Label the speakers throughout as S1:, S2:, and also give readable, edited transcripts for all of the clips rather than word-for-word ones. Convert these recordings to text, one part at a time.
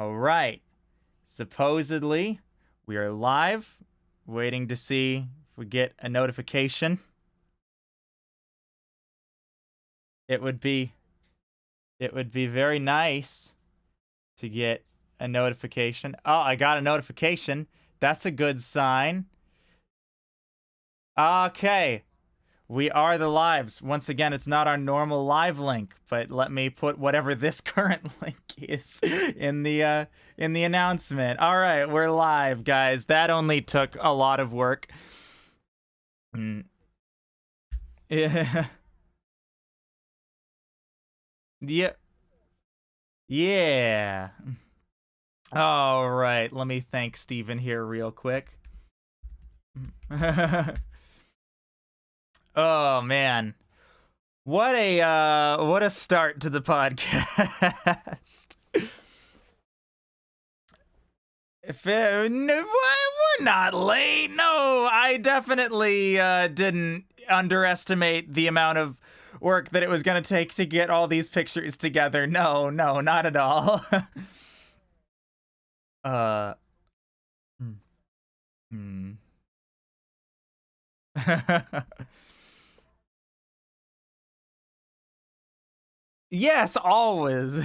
S1: All right. Supposedly, we are live, waiting to see if we get a notification. It would be very nice to get a notification. Oh, I got a notification. That's a good sign. Okay. We are the lives. Once again, it's not our normal live link, but let me put whatever this current link is in the announcement. All right, we're live, guys. That only took a lot of work. Yeah. Yeah. Yeah. All right, let me thank Steven here real quick. Oh man. What a start to the podcast. We're not late. No, I definitely didn't underestimate the amount of work that it was going to take to get all these pictures together. No, not at all. Yes, always.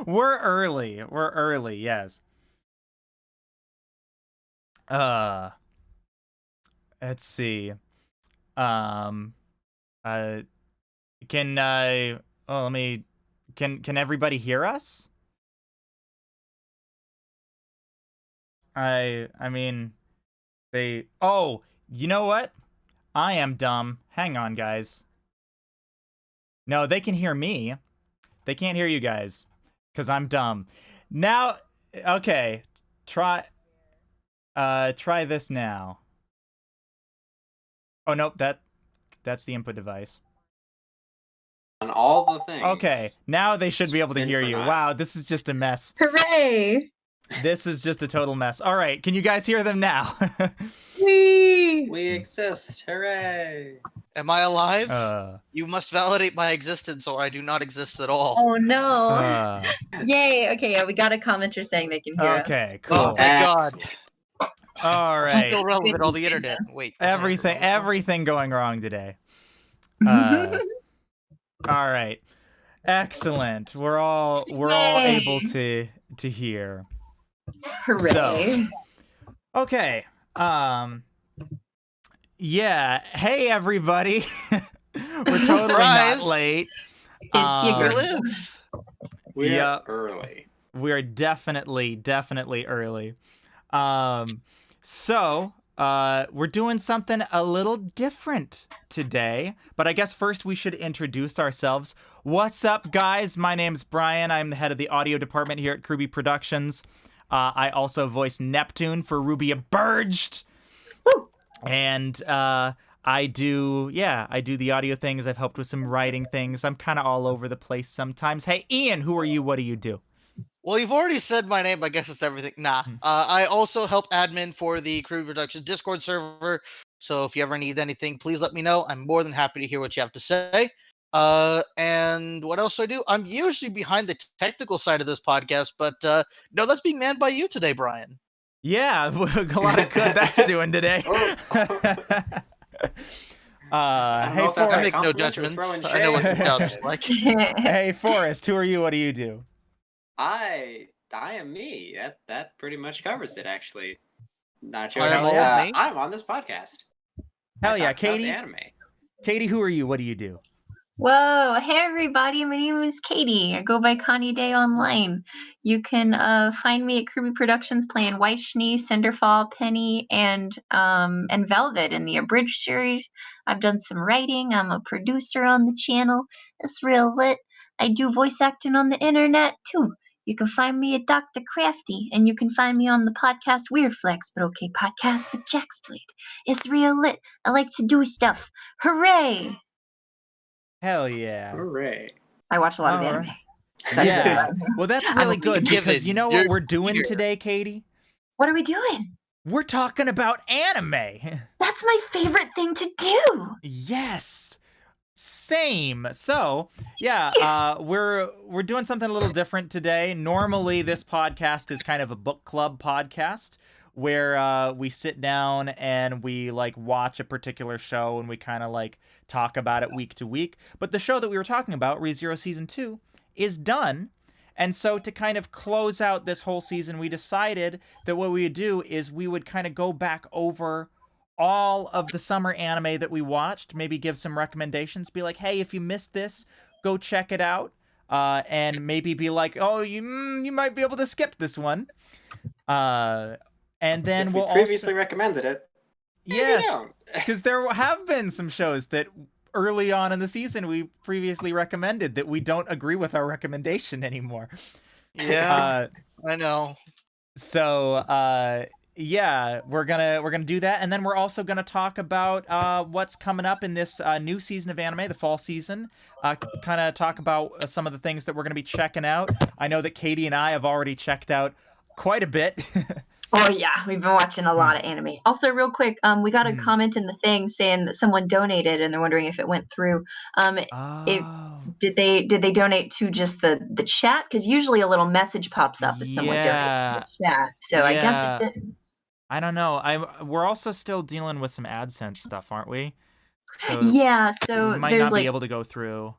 S1: We're early, yes. Let's see. Can can everybody hear us? I mean, oh, you know what? I am dumb. Hang on, guys. No, they can hear me. They can't hear you guys, because I'm dumb. Now, okay, try this now. Oh, nope, that's the input device.
S2: On all the things.
S1: Okay, now they should be able to hear you. Wow, this is just a mess.
S3: Hooray!
S1: This is just a total mess. All right, can you guys hear them now?
S2: We exist. Hooray!
S4: Am I alive? You must validate my existence or I do not exist at all.
S3: Oh no. Yay, okay, yeah, we got a commenter saying they can hear us.
S1: Okay, cool.
S4: Oh, thank God.
S1: All right.
S4: Still relevant on the internet. Wait.
S1: Everything going wrong today. All right. Excellent. We're all able to hear.
S3: Hooray.
S1: So, okay. Yeah. Hey everybody. We're totally not late.
S3: It's your
S2: We're early.
S1: We're definitely early. So, we're doing something a little different today, but I guess first we should introduce ourselves. What's up, guys? My name's Brian. I'm the head of the audio department here at KRWBY Productions. I also voice Neptune for Ruby Burged. And I do the audio things. I've helped with some writing things. I'm kind of all over the place sometimes. Hey, Ian, who are you? What do you do?
S4: Well, you've already said my name. I guess it's everything. Nah. I also help admin for the KRWBY Productions Discord server. So if you ever need anything, please let me know. I'm more than happy to hear what you have to say. And what else do I do? I'm usually behind the technical side of this podcast, but no, that's being manned by you today, Brian.
S1: Yeah, a lot of good that's doing today.
S4: Hey,
S1: Forrest.
S4: I make no judgments. I know what the couch is like.
S1: Hey, Forrest, who are you? What do you do?
S2: I am me. That pretty much covers it, actually. Not sure. I'm on this podcast.
S1: Hell yeah, Katie.
S2: Anime.
S1: Katie, who are you? What do you do?
S3: Whoa, hey everybody, my name is Katie. I go by Connie Day online. You can find me at KRWBY Productions playing White Schnee, Cinderfall, Penny, and Velvet in the Abridged series. I've done some writing. I'm a producer on the channel. It's real lit. I do voice acting on the internet too. You can find me at Dr. Crafty, and you can find me on the podcast Weird Flex, but okay podcast with Jack's Blade. It's real lit. I like to do stuff. Hooray!
S1: Hell yeah.
S2: Hooray.
S3: I watch a lot of anime.
S1: Yeah. Well, that's really good because you know what we're doing today, Katie?
S3: What are we doing?
S1: We're talking about anime.
S3: That's my favorite thing to do.
S1: Yes. Same. So, yeah, we're doing something a little different today. Normally, this podcast is kind of a book club podcast where we sit down and we like watch a particular show and we kind of like talk about it week to week. But the show that we were talking about, ReZero Season 2, is done. And so to kind of close out this whole season, we decided that what we would do is we would kind of go back over all of the summer anime that we watched, maybe give some recommendations, be like, hey, if you missed this, go check it out, and maybe be like, oh, you might be able to skip this one. And then
S2: if we previously recommended it.
S1: Yes, because there have been some shows that early on in the season we previously recommended that we don't agree with our recommendation anymore.
S4: Yeah, I know.
S1: So, yeah, we're gonna do that, and then we're also gonna talk about what's coming up in this new season of anime, the fall season. Kind of talk about some of the things that we're gonna be checking out. I know that Katie and I have already checked out quite a bit.
S3: Oh yeah, we've been watching a lot of anime. Also, real quick, we got a comment in the thing saying that someone donated, and they're wondering if it went through. Did they donate to just the chat? Because usually a little message pops up that someone donates to the chat. So I guess it didn't.
S1: I don't know. We're also still dealing with some AdSense stuff, aren't we? So
S3: yeah. So
S1: we might
S3: there's
S1: not be able to go through.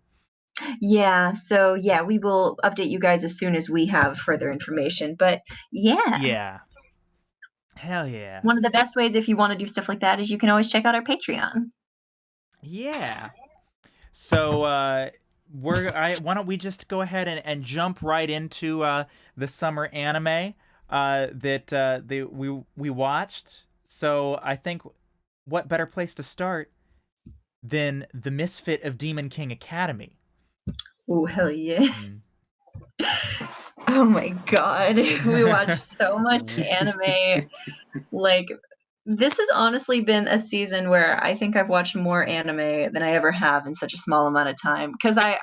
S3: Yeah. So yeah, we will update you guys as soon as we have further information. But yeah.
S1: Yeah. Hell yeah.
S3: One of the best ways if you want to do stuff like that is you can always check out our Patreon.
S1: Yeah. So why don't we just go ahead and jump right into the summer anime that we watched. So I think what better place to start than the Misfit of Demon King Academy?
S3: Oh hell yeah. Oh my god, we watched so much anime. Like, this has honestly been a season where I think I've watched more anime than I ever have in such a small amount of time. Because I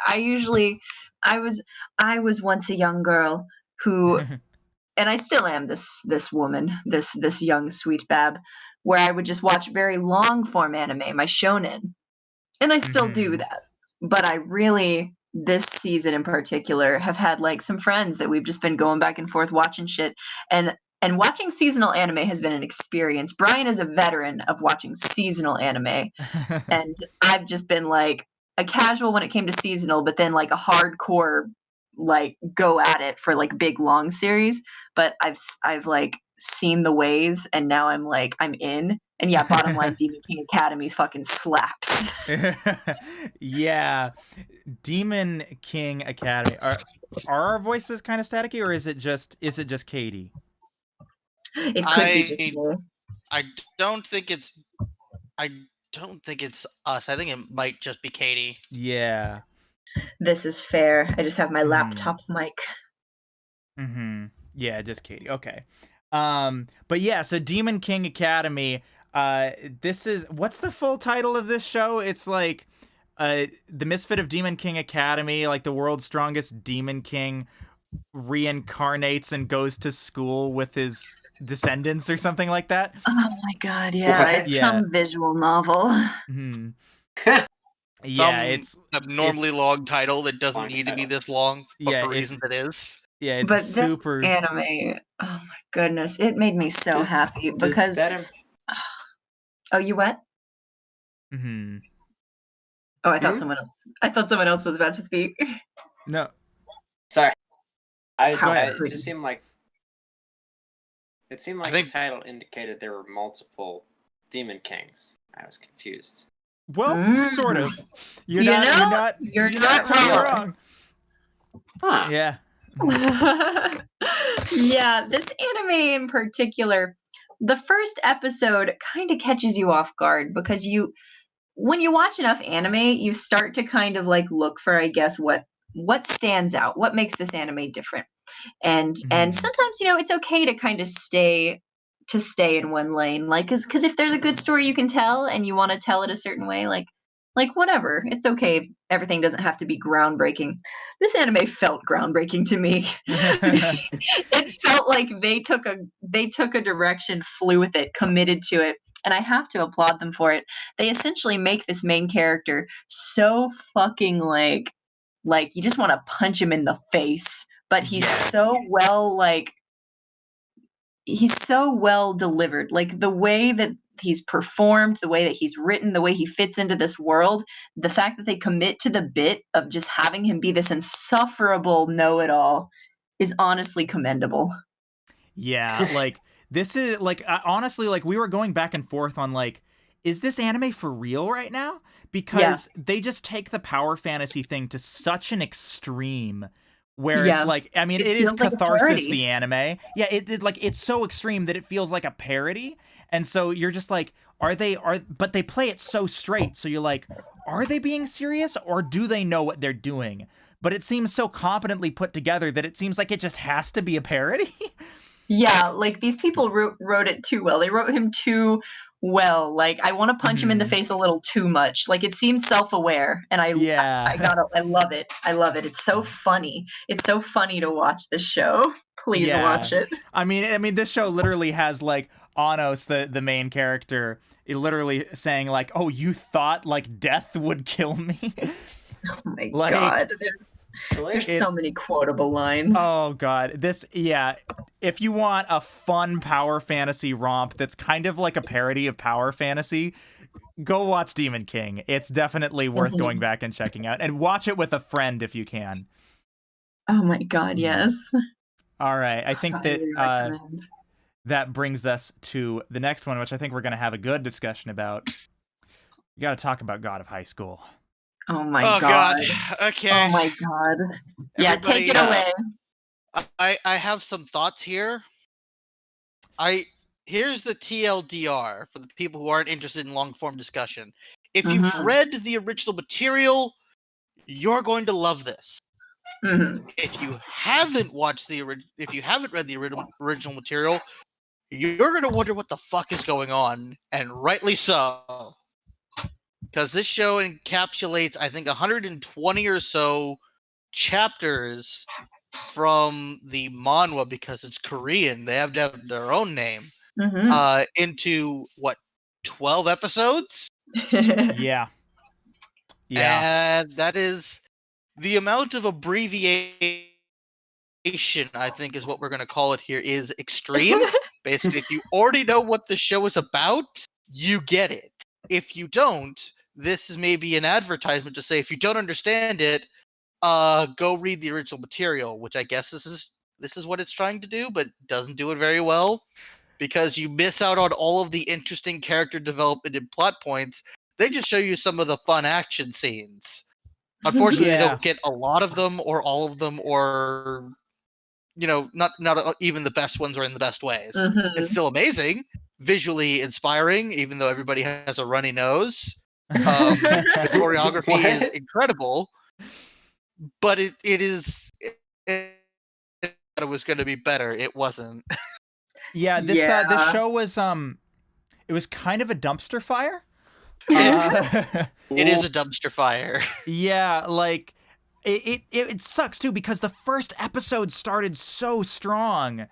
S3: was once a young girl who, and I still am this woman, this young sweet bab, where I would just watch very long form anime, my shonen, and I still do that. But I really, this season in particular, have had like some friends that we've just been going back and forth watching shit, and watching seasonal anime has been an experience. Brian is a veteran of watching seasonal anime, and I've just been like a casual when it came to seasonal, but then like a hardcore like go at it for like big long series. But I've like seen the ways, and now I'm like I'm in. And yeah, bottom line, Demon King Academy's fucking slaps.
S1: Yeah, Demon King Academy. Are our voices kind of staticky, or is it just Katie?
S3: It could be just me.
S4: I don't think it's us. I think it might just be Katie.
S1: Yeah.
S3: This is fair. I just have my laptop mic.
S1: Yeah, just Katie. Okay. But yeah, so Demon King Academy. This is, what's the full title of this show? It's like the Misfit of Demon King Academy, like the world's strongest demon king reincarnates and goes to school with his descendants or something like that.
S3: Oh my god, yeah. It's some visual novel.
S1: Yeah, it's
S4: abnormally long title that doesn't need to be this long, but for reasons it is.
S1: Yeah, it's
S3: but
S1: super
S3: this anime, oh my goodness, it made me so happy because oh, you what? Oh, I thought someone else was about to speak.
S1: No.
S2: Sorry. It just seemed like the title indicated there were multiple Demon Kings. I was confused.
S1: Well, sort of. You're not totally wrong.
S2: Huh.
S1: Yeah.
S3: Yeah, this anime in particular, the first episode kind of catches you off guard because when you watch enough anime, you start to kind of like look for, I guess, what stands out, what makes this anime different. And sometimes, it's okay to kind of stay in one lane, like because if there's a good story you can tell and you want to tell it a certain way, like whatever, it's okay. Everything doesn't have to be groundbreaking. This anime felt groundbreaking to me. It felt like they took a direction, flew with it, committed to it, and I have to applaud them for it. They essentially make this main character so fucking like you just want to punch him in the face, but he's so well he's so well delivered. Like the way that he's performed, the way that he's written, the way he fits into this world, the fact that they commit to the bit of just having him be this insufferable know-it-all is honestly commendable.
S1: Yeah, like this is like honestly, like we were going back and forth on like, is this anime for real right now? Because they just take the power fantasy thing to such an extreme where it's like, I mean, it is Catharsis, the anime. Yeah, it like it's so extreme that it feels like a parody. And so you're just like, but they play it so straight. So you're like, are they being serious or do they know what they're doing? But it seems so competently put together that it seems like it just has to be a parody.
S3: Yeah, like these people wrote it too well. They wrote him too well. Like I want to punch him in the face a little too much. Like it seems self-aware, and I love it. I love it. It's so funny. It's so funny to watch this show. Please watch it.
S1: I mean, this show literally has like Anos, the main character, literally saying like, "Oh, you thought like death would kill me."
S3: Oh my god. There's so many quotable lines.
S1: Oh god. If you want a fun power fantasy romp that's kind of like a parody of power fantasy, go watch Demon King. It's definitely worth going back and checking out. And watch it with a friend if you can.
S3: Oh my god, yes.
S1: All right. I think that brings us to the next one, which I think we're going to have a good discussion about. You got to talk about God of High School.
S3: Oh my god.
S4: Okay.
S3: Oh my god. Yeah, take it away.
S4: I have some thoughts here. Here's the TLDR for the people who aren't interested in long form discussion. If you've read the original material, you're going to love this. If you haven't read the original material, you're going to wonder what the fuck is going on, and rightly so. Because this show encapsulates, I think, 120 or so chapters from the manhwa, because it's Korean. They have to have their own name. Into, 12 episodes?
S1: Yeah.
S4: And that is the amount of abbreviation, I think is what we're going to call it here, is extreme. Basically, if you already know what the show is about, you get it. If you don't, this is maybe an advertisement to say, if you don't understand it, go read the original material, which I guess this is what it's trying to do, but doesn't do it very well, because you miss out on all of the interesting character development and plot points. They just show you some of the fun action scenes. Unfortunately, they don't get a lot of them, or all of them, or not even the best ones are in the best ways. It's still amazing, visually inspiring, even though everybody has a runny nose. The choreography is incredible, but it was going to be better. It wasn't.
S1: This show was it was kind of a dumpster fire.
S4: It is a dumpster fire.
S1: Yeah, like it sucks too, because the first episode started so strong.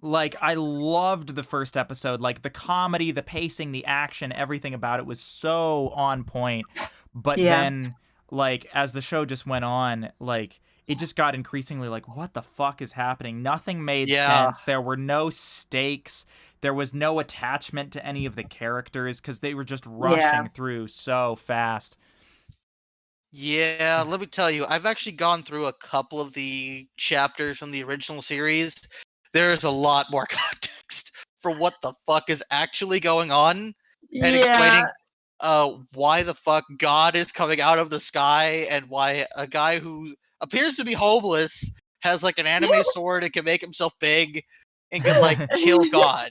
S1: Like I loved the first episode, like the comedy, the pacing, the action, everything about it was so on point. But then, like, as the show just went on, like it just got increasingly like, what the fuck is happening? Nothing made sense. There were no stakes. There was no attachment to any of the characters because they were just rushing through so fast.
S4: Yeah, let me tell you, I've actually gone through a couple of the chapters from the original series. There's a lot more context for what the fuck is actually going on, and explaining why the fuck God is coming out of the sky, and why a guy who appears to be homeless has like an anime sword and can make himself big and can like kill God.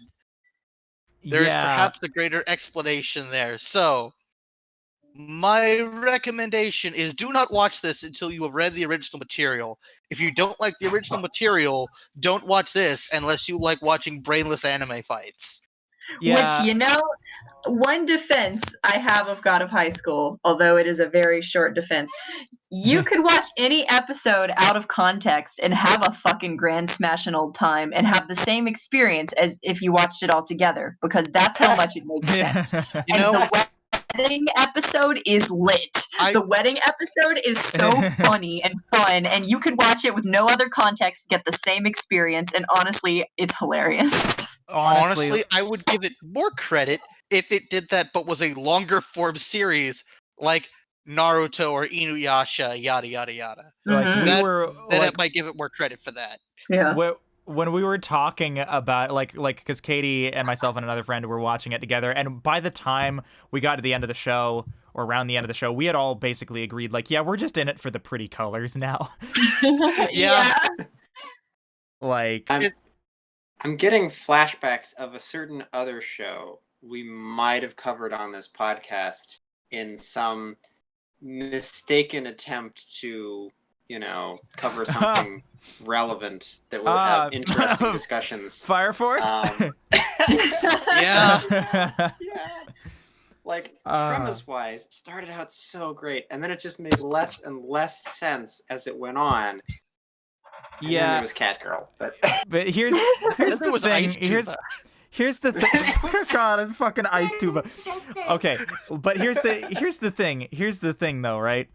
S4: There's perhaps a greater explanation there. So my recommendation is, do not watch this until you have read the original material. If you don't like the original material, don't watch this unless you like watching brainless anime fights.
S1: Yeah.
S3: Which, you know, one defense I have of God of High School, although it is a very short defense, you could watch any episode out of context and have a fucking grand smashing old time and have the same experience as if you watched it all together, because that's how much it makes sense.
S4: You know,
S3: the wedding episode is lit. The wedding episode is so funny and fun, and you could watch it with no other context, get the same experience, and honestly, it's hilarious.
S4: Honestly, I would give it more credit if it did that, but was a longer form series like Naruto or Inuyasha, yada yada yada.
S1: Like
S4: then I might give it more credit for that.
S3: Yeah.
S1: When we were talking about like because Katie and myself and another friend were watching it together, and by the time we got to the end of the show or around the end of the show, we had all basically agreed like, yeah, we're just in it for the pretty colors now.
S3: Yeah.
S1: Like
S2: I'm getting flashbacks of a certain other show we might have covered on this podcast in some mistaken attempt to, cover something relevant that would have interesting discussions.
S1: Fire Force?
S4: Yeah.
S2: Yeah. Like, premise-wise, started out so great, and then it just made less and less sense as it went on. And then there was Catgirl, but
S1: here's the thing. Here's the thing. God, I'm fucking Ice Tuba. Okay, but here's the thing. Here's the thing, though, right?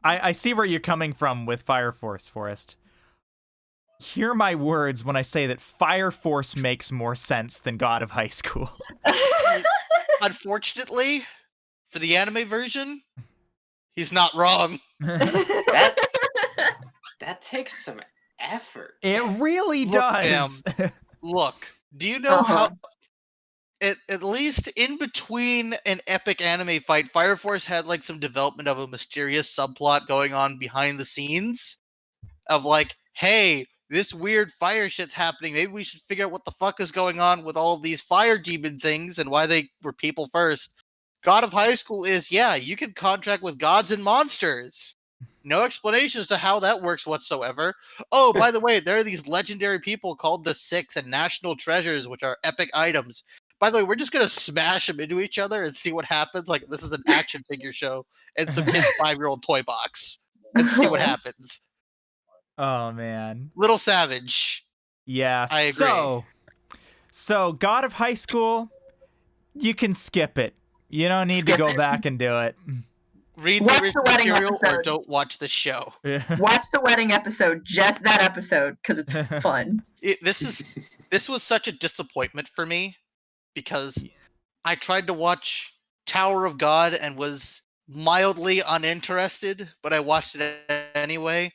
S1: I see where you're coming from with Fire Force, Forrest. Hear my words when I say that Fire Force makes more sense than God of High School.
S4: Unfortunately, for the anime version, he's not wrong.
S2: That takes some effort.
S1: It really does.
S4: Look, do you know how... At least in between an epic anime fight, Fire Force had like some development of a mysterious subplot going on behind the scenes. Of like, hey, this weird fire shit's happening. Maybe we should figure out what the fuck is going on with all of these fire demon things and why they were people first. God of High School is, yeah, you can contract with gods and monsters. No explanations to how that works whatsoever. Oh, by the way, there are these legendary people called the Six and National Treasures, which are epic items. By the way, we're just going to smash them into each other and see what happens. Like, this is an action figure show and some kid's 5-year-old toy box. And see what happens.
S1: Oh, man.
S4: Little savage.
S1: Yeah,
S4: I agree.
S1: So God of High School, you can skip it. You don't need to go back and do it.
S4: Read the original material or don't watch the show.
S3: Watch the wedding episode, just that episode, because it's fun.
S4: This was such a disappointment for me because I tried to watch Tower of God and was mildly uninterested, but I watched it anyway.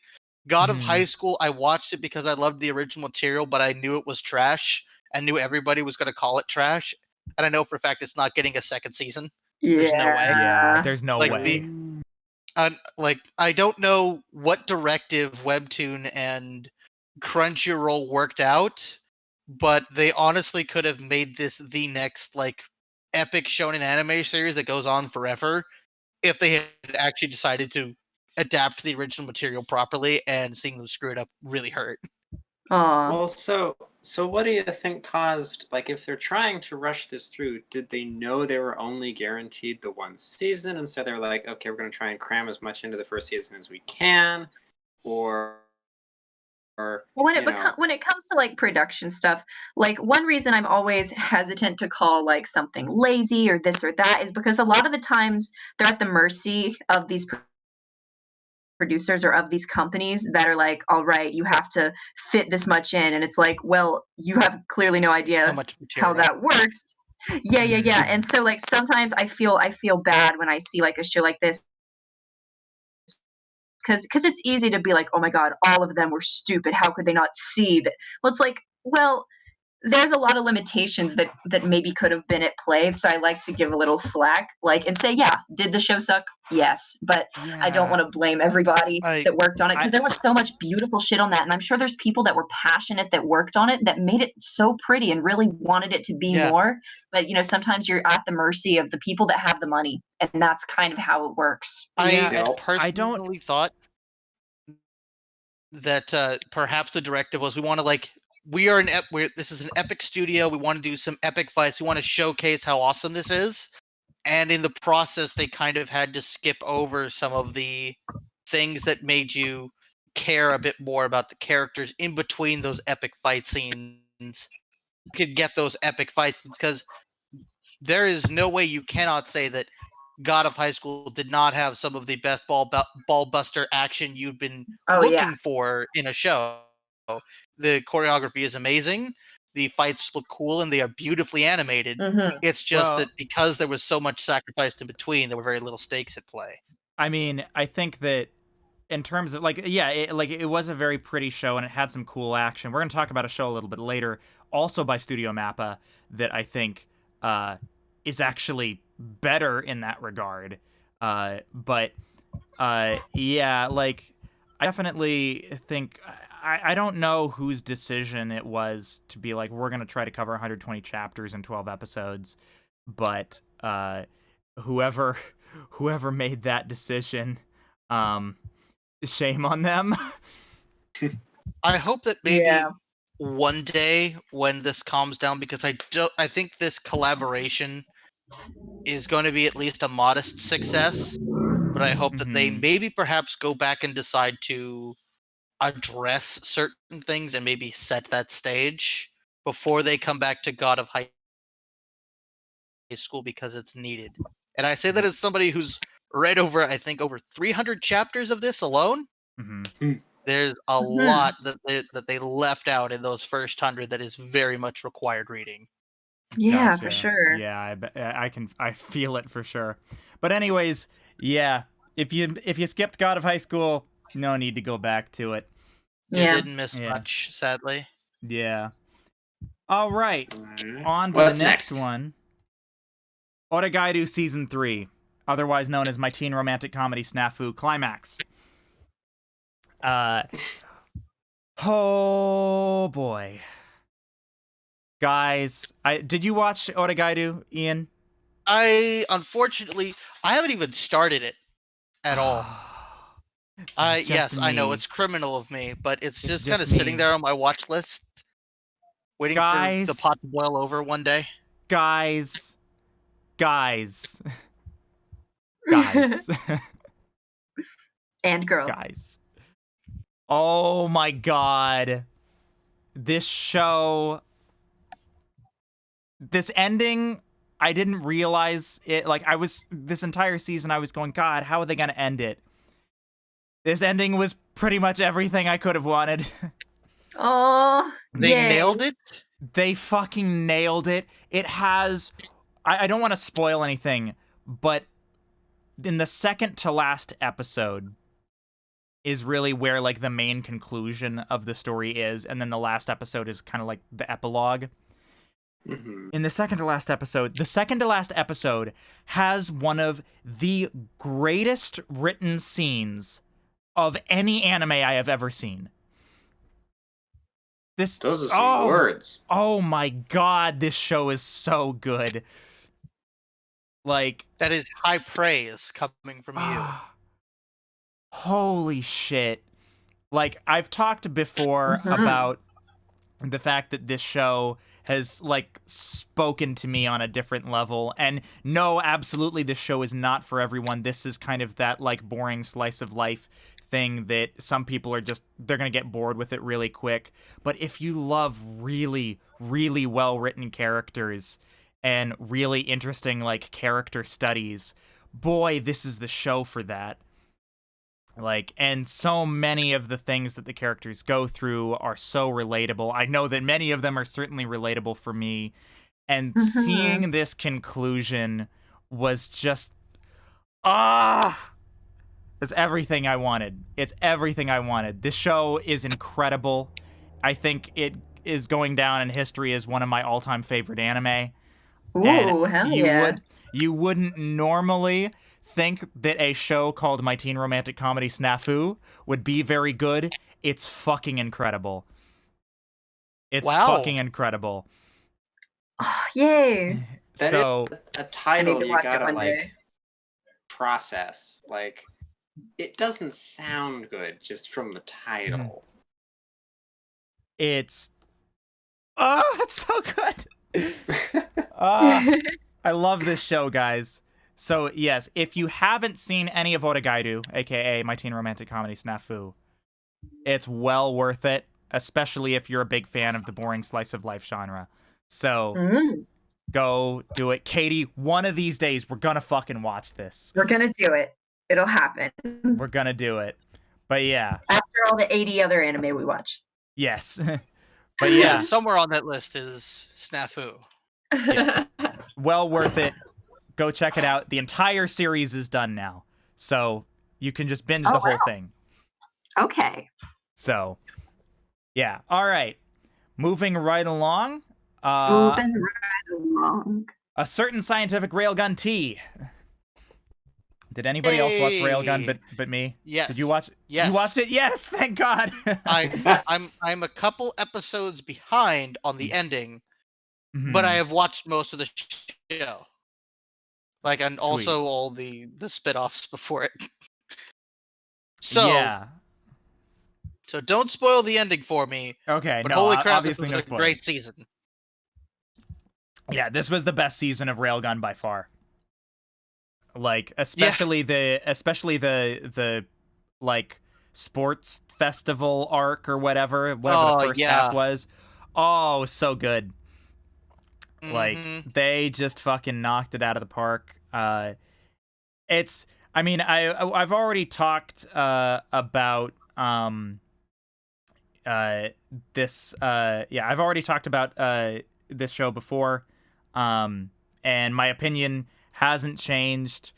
S4: God of High School, I watched it because I loved the original material, but I knew it was trash and knew everybody was going to call it trash. And I know for a fact it's not getting a second season. There's no way.
S1: Yeah, there's no way.
S4: I don't know what directive Webtoon and Crunchyroll worked out, but they honestly could have made this the next epic shonen anime series that goes on forever if they had actually decided to adapt the original material properly, and seeing them screw it up really hurt.
S2: Well, so what do you think caused, if they're trying to rush this through, did they know they were only guaranteed the one season, and so they're like, okay, we're going to try and cram as much into the first season as we can, or
S3: when it comes to production stuff, one reason I'm always hesitant to call something lazy or this or that is because a lot of the times they're at the mercy of these producers or of these companies that are like, all right, you have to fit this much in, and it's like, well, you have clearly no idea how that works. Yeah. And so sometimes I feel bad when I see a show like this, because it's easy to be like, oh my god, all of them were stupid, how could they not see that? Well, it's like, well, there's a lot of limitations that maybe could have been at play, so I like to give a little slack, and say, yeah, did the show suck? Yes, but I don't want to blame everybody that worked on it, because there was so much beautiful shit on that, and I'm sure there's people that were passionate that worked on it that made it so pretty and really wanted it to be more, but sometimes you're at the mercy of the people that have the money, and that's kind of how it works.
S4: I personally thought that perhaps the directive was, we want to this is an epic studio. We want to do some epic fights. We want to showcase how awesome this is. And in the process, they kind of had to skip over some of the things that made you care a bit more about the characters in between those epic fight scenes. You could get those epic fights because there is no way you cannot say that God of High School did not have some of the best ball buster action you've been looking for in a show. The choreography is amazing. The fights look cool and they are beautifully animated. It's just that because there was so much sacrificed in between, there were very little stakes at play.
S1: I mean, I think that in terms of it was a very pretty show and it had some cool action. We're going to talk about a show a little bit later, also by Studio Mappa, that I think is actually better in that regard. But yeah, like I definitely think I don't know whose decision it was to be like, we're going to try to cover 120 chapters in 12 episodes, but whoever made that decision, shame on them.
S4: I hope that maybe one day when this calms down, because I think this collaboration is going to be at least a modest success, but I hope that they maybe perhaps go back and decide to address certain things and maybe set that stage before they come back to God of High School, because it's needed. And I say that as somebody who's read over 300 chapters of this alone. There's a lot that they left out in those first 100 that is very much required reading.
S3: Yeah,
S1: Gotcha.
S3: for sure.
S1: Yeah, I feel it for sure. But anyways, yeah, if you skipped God of High School, no need to go back to it.
S4: You didn't miss much, sadly.
S1: Yeah. All right. On to
S2: What's
S1: the next
S2: next?
S1: one. Oregairu Season 3, otherwise known as My Teen Romantic Comedy Snafu Climax. Oh boy. Guys, did you watch Oregairu, Ian?
S4: Unfortunately, I haven't even started it at all. Yes, I know it's criminal of me, but it's just kind of sitting there on my watch list, waiting for the pot to boil over one day.
S1: Guys.
S3: And girl.
S1: Guys. Oh my god. This show, this ending, I didn't realize it. Like, this entire season, I was going, God, how are they going to end it? This ending was pretty much everything I could have wanted.
S3: Oh,
S4: they nailed it?
S1: They fucking nailed it. It has, I don't want to spoil anything, but in the second to last episode is really where, like, the main conclusion of the story is, and then the last episode is kind of like the epilogue. In the second to last episode has one of the greatest written scenes of any anime I have ever seen. Those
S2: are some words.
S1: Oh my god, this show is so good. Like,
S4: that is high praise coming from you.
S1: Holy shit. Like, I've talked before about the fact that this show has, like, spoken to me on a different level. And no, absolutely, this show is not for everyone. This is kind of that, like, boring slice of life thing that some people are just, they're gonna get bored with it really quick. But if you love really, really well-written characters and really interesting, like, character studies, boy, this is the show for that. Like, and so many of the things that the characters go through are so relatable. I know that many of them are certainly relatable for me. And seeing this conclusion was just, it's everything I wanted. It's everything I wanted. This show is incredible. I think it is going down in history as one of my all-time favorite anime.
S3: Ooh, hell yeah.
S1: You wouldn't normally think that a show called My Teen Romantic Comedy Snafu would be very good. It's fucking incredible. It's fucking incredible.
S3: Oh, yay.
S2: That
S1: so
S2: is a title you gotta, like, process. Like, it doesn't sound good just from the title.
S1: It's Oh, it's so good. I love this show, guys. So, yes, if you haven't seen any of Oregairu, aka my teen romantic comedy Snafu, it's well worth it, especially if you're a big fan of the boring slice of life genre. So, go do it. Katie, one of these days, we're gonna fucking watch this.
S5: We're gonna do it. It'll happen.
S1: We're gonna do it. But yeah.
S5: After all the 80 other anime we watch.
S1: Yes. But yeah.
S4: Somewhere on that list is Snafu.
S1: Yes. Well worth it. Go check it out. The entire series is done now. So you can just binge the whole thing.
S5: Okay.
S1: So, yeah. All right. Moving right along.
S5: Moving right along.
S1: A certain scientific railgun T. Did anybody else watch Railgun but me?
S4: Yes.
S1: Did you watch?
S4: Yes.
S1: You watched it? Yes. Thank God.
S4: I'm a couple episodes behind on the ending, but I have watched most of the show. Like, and also all the spit-offs before it. So
S1: yeah.
S4: So don't spoil the ending for me.
S1: Okay.
S4: But
S1: no.
S4: holy crap, this
S1: obviously
S4: was
S1: no
S4: a great season.
S1: Yeah, this was the best season of Railgun by far. Like, especially the like sports festival arc or whatever the first half was. Oh, so good. Like, they just fucking knocked it out of the park. I've already talked about this I've already talked about this show before. And my opinion hasn't changed.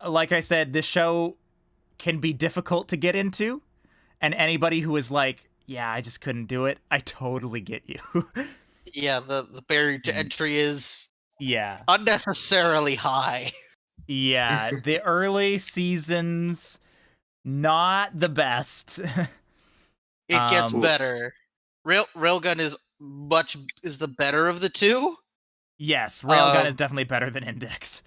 S1: Like I said, this show can be difficult to get into, and anybody who is like, yeah, I just couldn't do it, I totally get you.
S4: Yeah, the barrier to entry is unnecessarily high.
S1: Yeah, the early seasons, not the best.
S4: It gets better. Railgun is the better of the two.
S1: Yes, Railgun is definitely better than Index.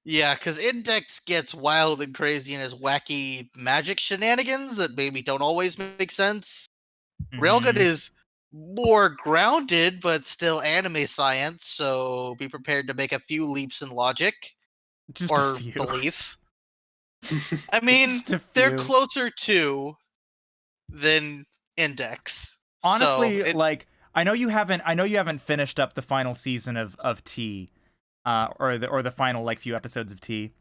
S4: Yeah, because Index gets wild and crazy in his wacky magic shenanigans that maybe don't always make sense. Railgun is more grounded, but still anime science, so be prepared to make a few leaps in logic.
S1: Just
S4: or
S1: a few.
S4: Belief. I mean, they're closer to than Index.
S1: Honestly,
S4: so
S1: like, I know you haven't finished up the final season of T, or the final like few episodes of T.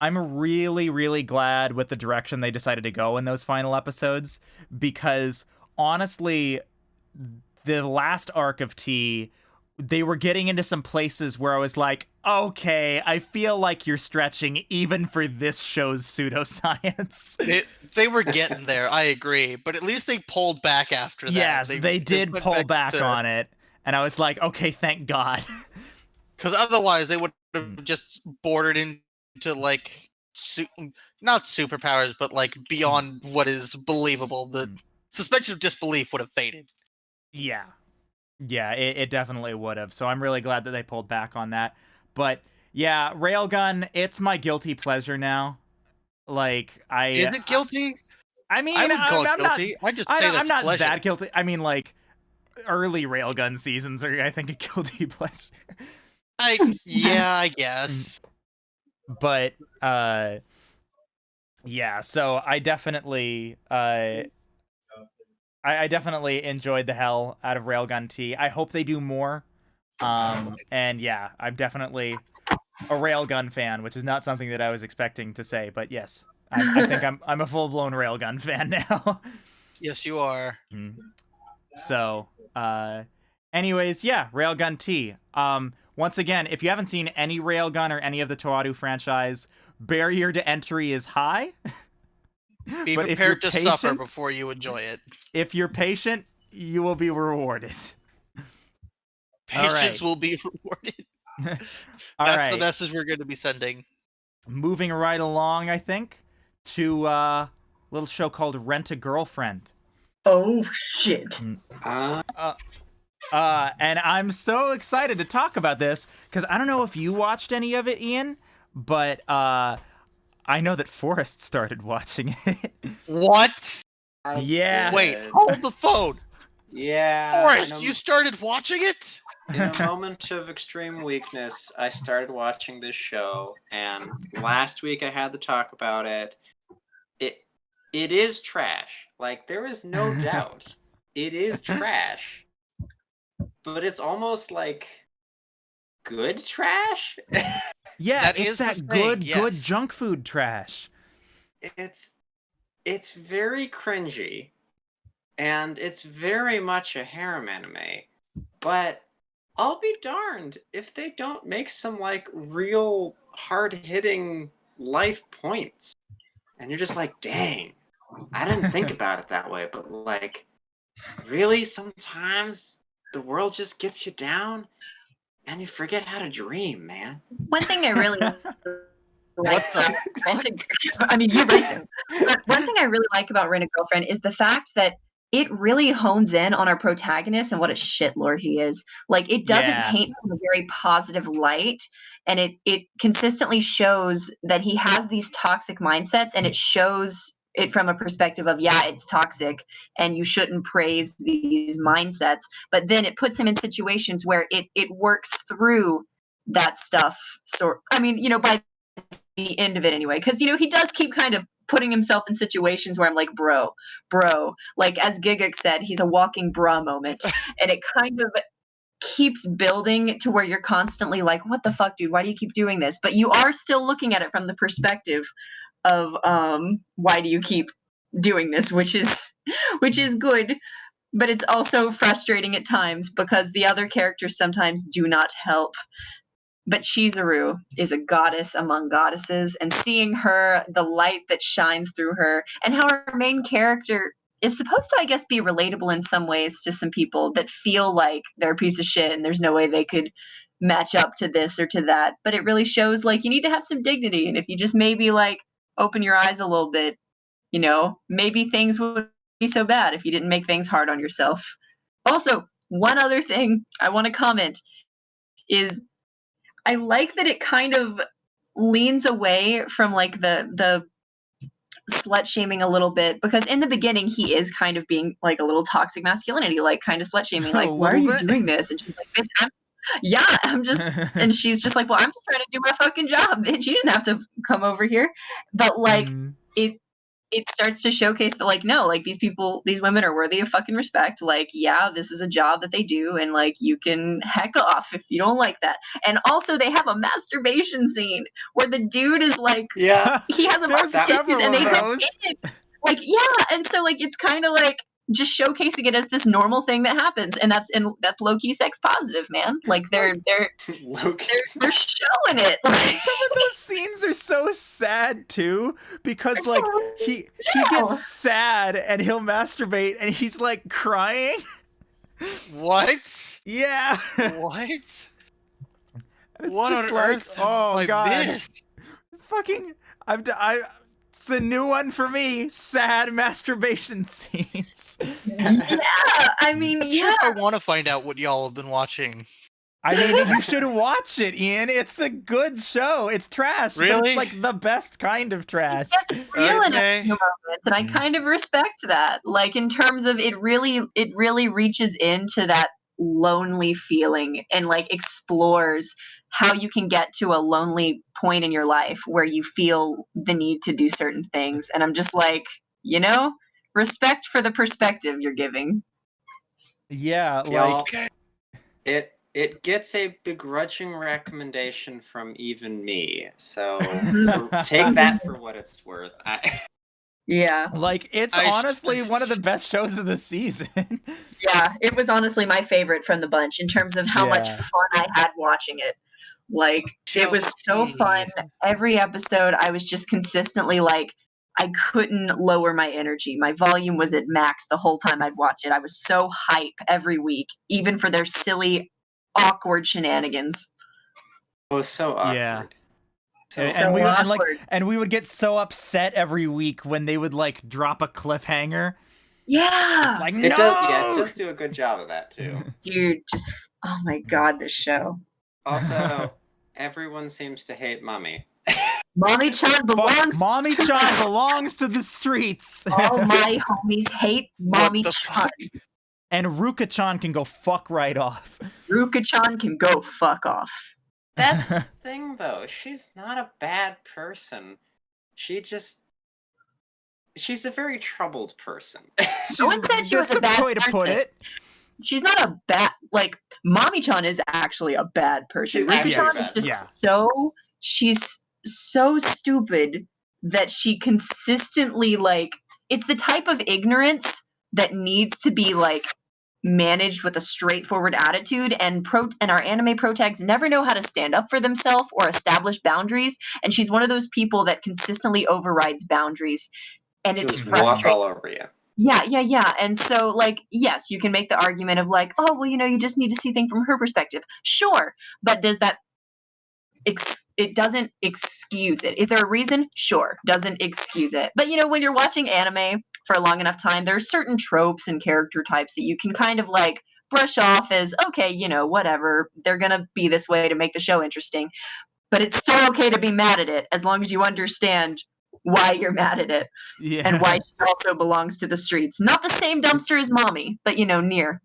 S1: I'm really, really glad with the direction they decided to go in those final episodes, because honestly, the last arc of T, they were getting into some places where I was like, okay, I feel like you're stretching even for this show's pseudoscience.
S4: They were getting there, I agree, but at least they pulled back after that.
S1: Yes, they did pull back on it, and I was like, okay, thank God.
S4: Because otherwise they would have just bordered into, like, not superpowers, but, like, beyond what is believable. The suspension of disbelief would have faded.
S1: Yeah. Yeah, it definitely would have. So I'm really glad that they pulled back on that. But yeah, Railgun, it's my guilty pleasure now. Like,
S4: Is it guilty?
S1: I mean,
S4: I would call
S1: I'm
S4: it guilty.
S1: Not,
S4: I just say
S1: I'm not
S4: pleasure.
S1: that guilty. I mean, like, early Railgun seasons are, I think, a guilty pleasure.
S4: I guess.
S1: But yeah, so I definitely I definitely enjoyed the hell out of Railgun T. I hope they do more. And yeah, I'm definitely a Railgun fan, which is not something that I was expecting to say, but yes, I think I'm a full-blown Railgun fan now.
S4: Yes, you are.
S1: So, anyways, yeah, Railgun T. Once again, if you haven't seen any Railgun or any of the Toadu franchise, barrier to entry is high.
S4: Be
S1: but
S4: prepared to suffer before you enjoy it.
S1: If you're patient, you will be rewarded.
S4: Patience will be rewarded. That's the message we're going to be sending.
S1: Moving right along, I think, to a little show called Rent a Girlfriend.
S5: Oh, shit.
S1: And I'm so excited to talk about this, because I don't know if you watched any of it, Ian, but I know that Forrest started watching it.
S4: What?
S1: Yeah.
S4: Wait, hold the phone.
S2: Yeah.
S4: Forrest, you started watching it?
S2: In a moment of extreme weakness, I started watching this show, and last week I had to talk about it. It is trash. Like, there is no doubt. It is trash. But it's almost like good trash.
S1: Yeah,
S4: That
S1: it's
S4: is the
S1: that
S4: thing,
S1: good
S4: yes.
S1: junk food trash.
S2: It's very cringy, and it's very much a harem anime. But I'll be darned if they don't make some like real hard-hitting life points. And you're just like, dang, I didn't think about it that way, but like, really, sometimes the world just gets you down and you forget how to dream, man.
S3: One thing I really
S4: What the
S3: I mean, you're right though. But one thing I really like about Rent a Girlfriend is the fact that it really hones in on our protagonist and what a shitlord he is. Like, it doesn't
S1: Yeah.
S3: paint him in a very positive light, and it consistently shows that he has these toxic mindsets, and it shows it from a perspective of, yeah, it's toxic and you shouldn't praise these mindsets, but then it puts him in situations where it works through that stuff. I mean, by the end of it anyway, because he does keep kind of putting himself in situations where I'm like, bro, like as Giguk said, he's a walking bra moment, and it kind of keeps building to where you're constantly like, what the fuck, dude, why do you keep doing this? But you are still looking at it from the perspective of why do you keep doing this, which is good, but it's also frustrating at times because the other characters sometimes do not help. But Chizuru is a goddess among goddesses, and seeing her, the light that shines through her, and how our main character is supposed to, I guess, be relatable in some ways to some people that feel like they're a piece of shit and there's no way they could match up to this or to that. But it really shows like you need to have some dignity, and if you just maybe like open your eyes a little bit, maybe things would be so bad if you didn't make things hard on yourself. Also, one other thing I want to comment is I like that it kind of leans away from like the slut shaming a little bit, because in the beginning he is kind of being like a little toxic masculinity, like kind of slut shaming, like, why are you doing this? And she's like, bitch, I'm just, and she's just like, well, I'm just trying to do my fucking job, bitch. You didn't have to come over here. But like it starts to showcase that like, no, like these women are worthy of fucking respect. Like, yeah, this is a job that they do, and like you can heck off if you don't like that. And also they have a masturbation scene where the dude is like,
S2: Yeah.
S3: he has a
S1: There's several
S3: and they
S1: of
S3: go
S1: those.
S3: in. Like, yeah, and so like it's kind of like just showcasing it as this normal thing that happens, and that's low-key sex positive, man. Like they're showing it.
S1: Some of those scenes are so sad too, because like he gets sad and he'll masturbate and he's like crying.
S4: What?
S1: Yeah.
S4: What?
S1: It's
S4: What
S1: just
S4: on
S1: like,
S4: earth have
S1: oh
S4: I
S1: god,
S4: missed?
S1: fucking, it's a new one for me. Sad masturbation scenes.
S3: Yeah, I mean,
S4: I'm not sure
S3: yeah.
S4: if I want to find out what y'all have been watching.
S1: I mean, you should watch it, Ian. It's a good show. It's trash, but
S4: Really?
S1: it's like the best kind of trash.
S3: It gets real in a
S4: Okay.
S3: few moments, and I kind of respect that. Like in terms of it really reaches into that lonely feeling and like explores how you can get to a lonely point in your life where you feel the need to do certain things. And I'm just like, respect for the perspective you're giving.
S1: Yeah,
S2: Y'all,
S1: like
S2: it gets a begrudging recommendation from even me. So take that for what it's worth.
S3: Yeah.
S1: like it's honestly one of the best shows of the season.
S3: Yeah, it was honestly my favorite from the bunch in terms of how much fun I had watching it. Like, it was so fun. Every episode, I was just consistently like, I couldn't lower my energy. My volume was at max the whole time I'd watch it. I was so hype every week, even for their silly, awkward shenanigans.
S2: It was so awkward.
S1: Yeah.
S2: So
S1: And we would get so upset every week when they would like drop a cliffhanger.
S3: Yeah.
S1: It's like,
S2: it
S1: no!
S2: does do a good job of that too.
S3: Dude, oh my god, this show.
S2: Also, everyone seems to hate Mommy.
S3: Mommy-chan belongs
S1: Mommy-chan belongs to the streets.
S3: All my homies hate Mommy-chan.
S1: And Ruka-chan can go fuck right off.
S5: Ruka-chan can go fuck off.
S2: That's the thing, though. She's not a bad person. She's a very troubled person.
S5: No one said she was
S1: That's
S5: a bad
S1: way to put
S5: person.
S1: it.
S5: She's not a bad, like, Mommy-chan is actually a bad person.
S2: She's actually
S5: Ruka-chan
S2: bad.
S5: is just
S1: Yeah.
S5: she's so stupid that she consistently, like, it's the type of ignorance that needs to be, like, managed with a straightforward attitude, and our anime protags never know how to stand up for themselves or establish boundaries, and she's one of those people that consistently overrides boundaries, and it's
S2: She'll walk
S5: frustrating.
S2: all over you.
S5: Yeah. And so, like, yes, you can make the argument of, like, oh, well, you just need to see things from her perspective. Sure. But does that, it doesn't excuse it. Is there a reason? Sure. Doesn't excuse it. But, when you're watching anime for a long enough time, there's certain tropes and character types that you can kind of, like, brush off as, okay, whatever. They're going to be this way to make the show interesting. But it's still okay to be mad at it as long as you understand why you're mad at it.
S1: Yeah.
S5: And why she also belongs to the streets. Not the same dumpster as Mommy, but near.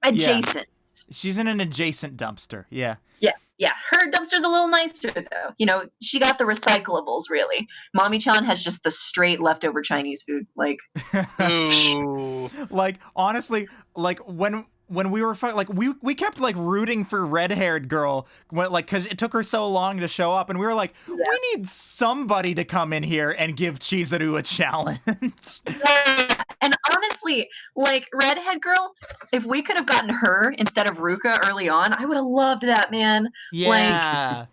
S5: Adjacent.
S1: She's in an adjacent dumpster. Yeah.
S5: Yeah. Her dumpster's a little nicer though. She got the recyclables really. Mommy-chan has just the straight leftover Chinese food. Like
S4: Ooh.
S1: Like honestly, like when we were like we kept like rooting for red-haired girl because it took her so long to show up, and we were like, we need somebody to come in here and give Chizuru a challenge.
S5: Yeah. And honestly, like redhead girl, if we could have gotten her instead of Ruka early on, I would have loved that, man.
S1: Yeah.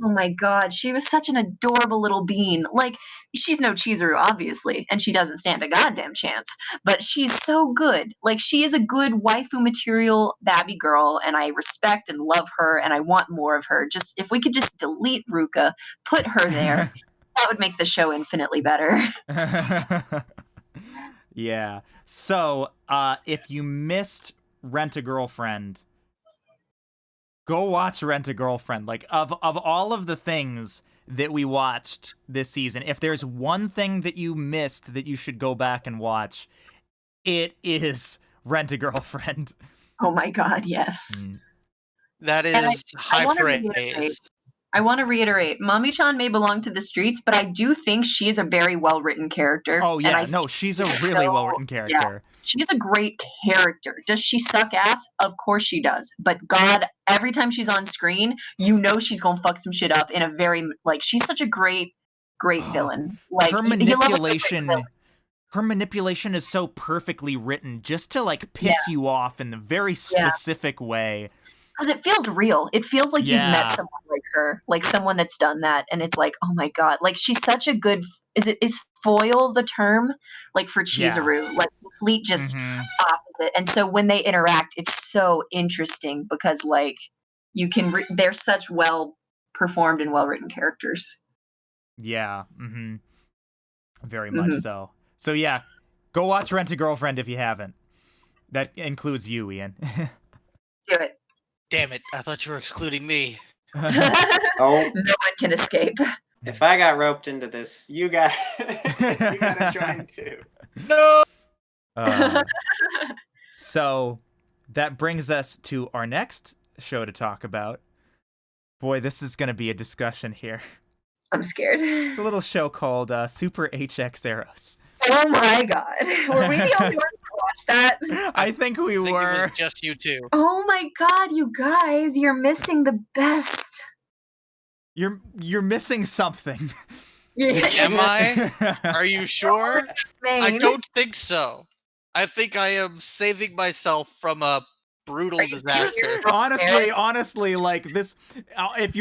S5: Oh my god, she was such an adorable little bean. Like, she's no Chizuru, obviously, and she doesn't stand a goddamn chance, but she's so good. Like, she is a good waifu material babby girl, and I respect and love her, and I want more of her. Just, if we could just delete Ruka, put her there, that would make the show infinitely better.
S1: Yeah. So, if you missed Rent-a-Girlfriend, go watch Rent-a-Girlfriend. Like, of all of the things that we watched this season, if there's one thing that you missed that you should go back and watch, it is Rent-a-Girlfriend.
S5: Oh my god, yes.
S4: That is high praise.
S5: I want to reiterate, Mommy-chan may belong to the streets, but I do think she is a very well-written character.
S1: Oh, yeah. No, she's a really well-written character.
S5: Yeah, she's a great character. Does she suck ass? Of course she does. But God, every time she's on screen, she's going to fuck some shit up in a very, like, she's such a great villain. Like,
S1: her manipulation is so perfectly written just to, like, piss you off in a very specific way.
S5: Because it feels real. It feels like you've met someone like her, like someone that's done that, and it's like, oh my god, like she's such a good. Is foil the term? Like for Chizuru, like complete just opposite. And so when they interact, it's so interesting because like you can. They're such well performed and well written characters.
S1: Yeah. Very much so. So yeah, go watch Rent-a-Girlfriend if you haven't. That includes you, Ian.
S5: Do it.
S4: Damn it, I thought you were excluding me.
S2: Oh.
S5: No one can escape.
S2: If I got roped into this, you got to join too.
S4: No!
S1: So that brings us to our next show to talk about. Boy, this is going to be a discussion here.
S5: I'm scared.
S1: It's a little show called Super HxEros.
S5: Oh my god. Were we the only ones to watch that?
S1: I think we were.
S4: It was just you two.
S5: Oh my god, you guys, you're missing the best.
S1: You're missing something.
S4: Am I? Are you sure?
S5: Name.
S4: I don't think so. I think I am saving myself from a brutal disaster.
S1: Honestly, like this, if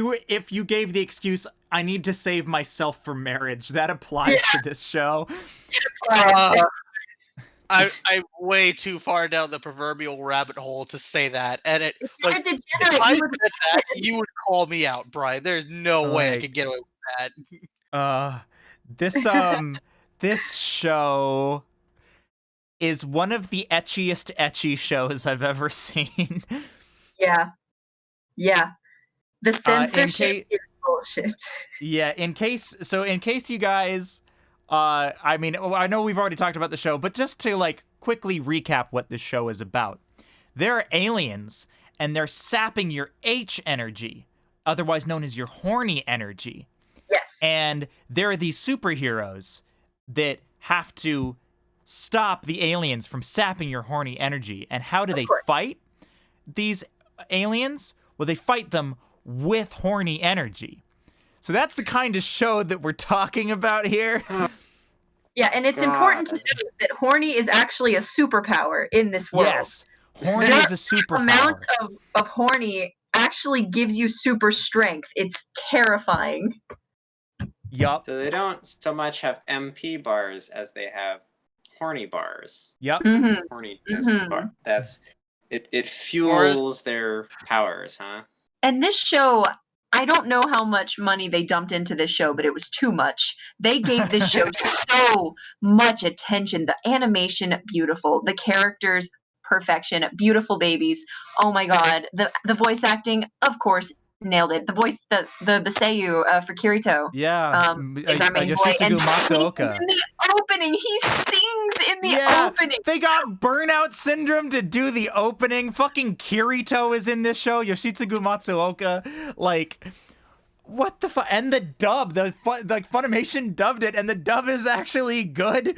S1: you gave the excuse, I need to save myself for marriage, that applies to this show.
S4: I'm way too far down the proverbial rabbit hole to say that, and if I said that, you would call me out, Brian. There's no way I could get away with
S1: that. This show is one of the etchiest ecchi shows I've ever seen.
S5: Yeah. The censorship is bullshit.
S1: Yeah, in case you guys, I mean, I know we've already talked about the show, but just to like quickly recap what this show is about. There are aliens, and they're sapping your H energy, otherwise known as your horny energy.
S5: Yes.
S1: And there are these superheroes that have to stop the aliens from sapping your horny energy. And how do they fight these aliens? Well, they fight them with horny energy. So that's the kind of show that we're talking about here.
S5: Yeah, and it's important to note that horny is actually a superpower in this world.
S1: Yes, horny is a superpower.
S5: The amount of horny actually gives you super strength. It's terrifying.
S1: Yup.
S2: So they don't so much have MP bars as they have horny bars.
S1: Yep.
S2: Horniness bar. That's it fuels their powers, huh?
S5: And this show, I don't know how much money they dumped into this show, but it was too much. They gave this show so much attention. The animation, beautiful. The characters, perfection. Beautiful babies. Oh my god. The voice acting, of course, nailed it. The voice, the seiyuu for Kirito.
S1: Yeah.
S5: Is our main boy. And
S1: Matsuoka.
S5: in the opening, he sings in the opening.
S1: They got burnout syndrome to do the opening. Fucking Kirito is in this show. Yoshitsugu Matsuoka. Like, what the fuck? And the dub, like Funimation dubbed it, and the dub is actually good.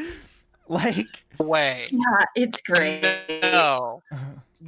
S1: Like,
S4: way.
S5: Yeah, it's great.
S4: No,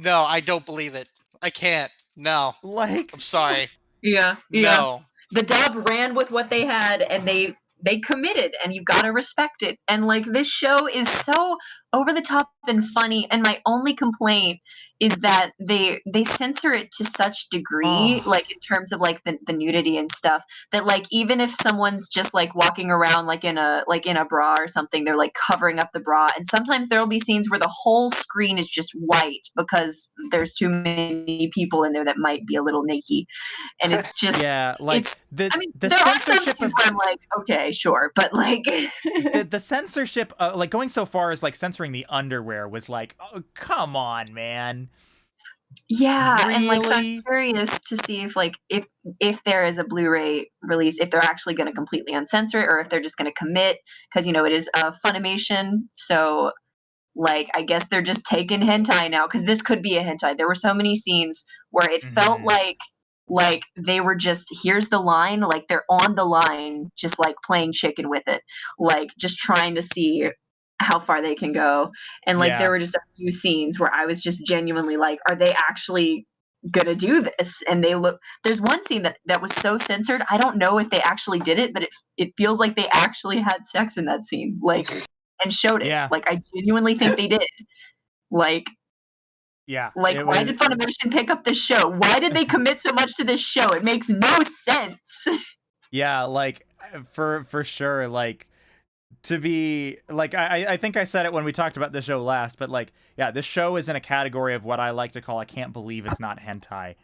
S4: I don't believe it. I can't. No.
S1: Like,
S4: I'm sorry.
S5: Yeah.
S4: No.
S5: The dub ran with what they had, and they committed, and you've got to respect it. And like, this show is so over the top and funny, and my only complaint is that they censor it to such degree, like in terms of like the nudity and stuff, that like even if someone's just like walking around like in a bra or something, they're like covering up the bra. And sometimes there will be scenes where the whole screen is just white because there's too many people in there that might be a little naked. And it's just
S1: like
S5: there
S1: the
S5: are some
S1: censorship
S5: scenes
S1: of
S5: where I'm like, okay, sure, but like
S1: the censorship, like going so far as like censoring the underwear was like, oh, come on, man.
S5: Yeah,
S1: really?
S5: And like, so I'm curious to see if like if there is a Blu-ray release, if they're actually going to completely uncensor it, or if they're just going to commit, because you know it is Funimation, so like I guess they're just taking hentai now, because this could be a hentai. There were so many scenes where it felt like they were just, here's the line, like they're on the line, just like playing chicken with it, like just trying to see how far they can go. And like there were just a few scenes where I was just genuinely like, are they actually gonna do this? And there's one scene that was so censored, I don't know if they actually did it, but it feels like they actually had sex in that scene, like, and showed it. Like I genuinely think they did. Like why did Funimation pick up this show? Why did they commit so much to this show? It makes no sense.
S1: Yeah, like for sure, like to be like, I think I said it when we talked about this show last, but like, yeah, this show is in a category of what I like to call, I can't believe it's not hentai.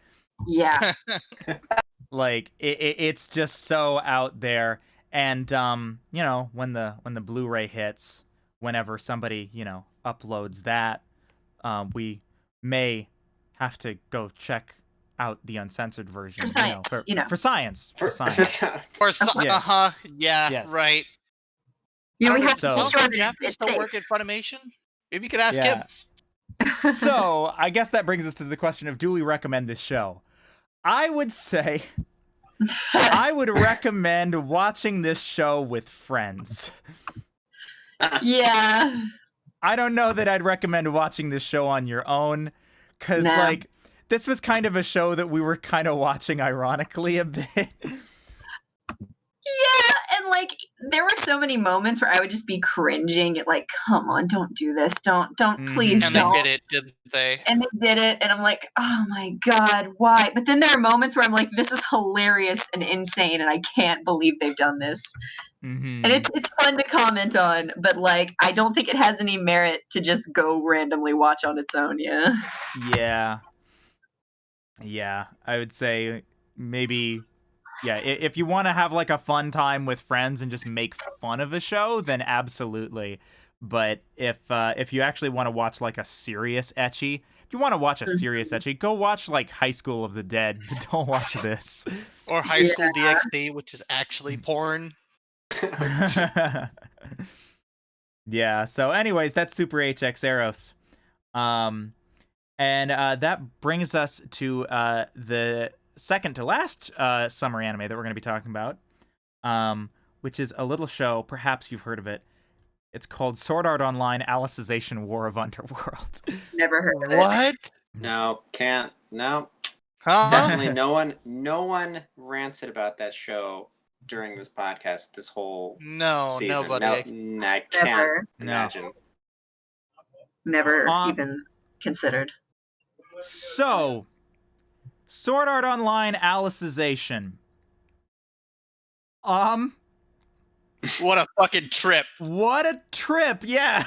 S5: Yeah.
S1: Like it's just so out there. And you know, when the Blu-ray hits, whenever somebody, you know, uploads that, we may have to go check out the uncensored version
S5: for science,
S1: for science.
S4: Yeah, right.
S5: You know, we have
S1: so,
S5: to be sure that
S4: Jeff
S5: it's
S4: still
S5: safe.
S4: work at Funimation? Maybe you could ask him.
S1: So I guess that brings us to the question of, do we recommend this show? I would say I would recommend watching this show with friends.
S5: Yeah.
S1: I don't know that I'd recommend watching this show on your own, because like this was kind of a show that we were kind of watching ironically a bit.
S5: Yeah, and like there were so many moments where I would just be cringing at like, come on, don't do this, don't, please
S4: and
S5: don't.
S4: And they did it, didn't they?
S5: And they did it, and I'm like, oh my god, why? But then there are moments where I'm like, this is hilarious and insane, and I can't believe they've done this. And it's fun to comment on, but like I don't think it has any merit to just go randomly watch on its own.
S1: Yeah, I would say maybe. Yeah, if you want to have like a fun time with friends and just make fun of a show, then absolutely. But if you actually want to watch like a serious ecchi, if you want to watch a serious ecchi, go watch like High School of the Dead, but don't watch this.
S4: Or High School DxD, which is actually porn.
S1: Yeah. So, anyways, that's Super HxEros. And that brings us to the second to last summer anime that we're going to be talking about, which is a little show. Perhaps you've heard of it. It's called Sword Art Online: Alicization War of Underworld.
S5: Never heard of it.
S4: What?
S2: No, can't. No,
S4: Huh?
S2: definitely no one ranted about that show during this podcast. This whole
S4: No,
S2: season.
S4: nobody.
S2: No, I can't
S5: Never.
S2: imagine.
S5: Never
S1: Um,
S5: even considered.
S1: So, Sword Art Online: Alicization.
S4: What a fucking trip.
S1: What a trip! Yeah.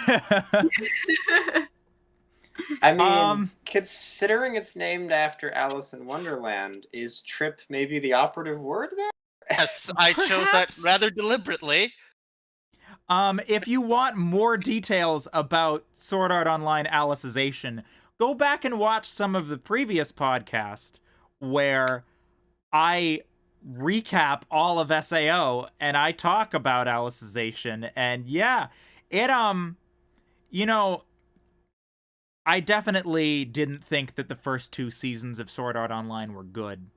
S2: I mean, considering it's named after Alice in Wonderland, is trip maybe the operative word there?
S4: Yes, I chose that
S1: Perhaps.
S4: rather deliberately.
S1: If you want more details about Sword Art Online: Alicization, go back and watch some of the previous podcast where I recap all of SAO and I talk about Alicization. And yeah, it you know, I definitely didn't think that the first 2 seasons of Sword Art Online were good.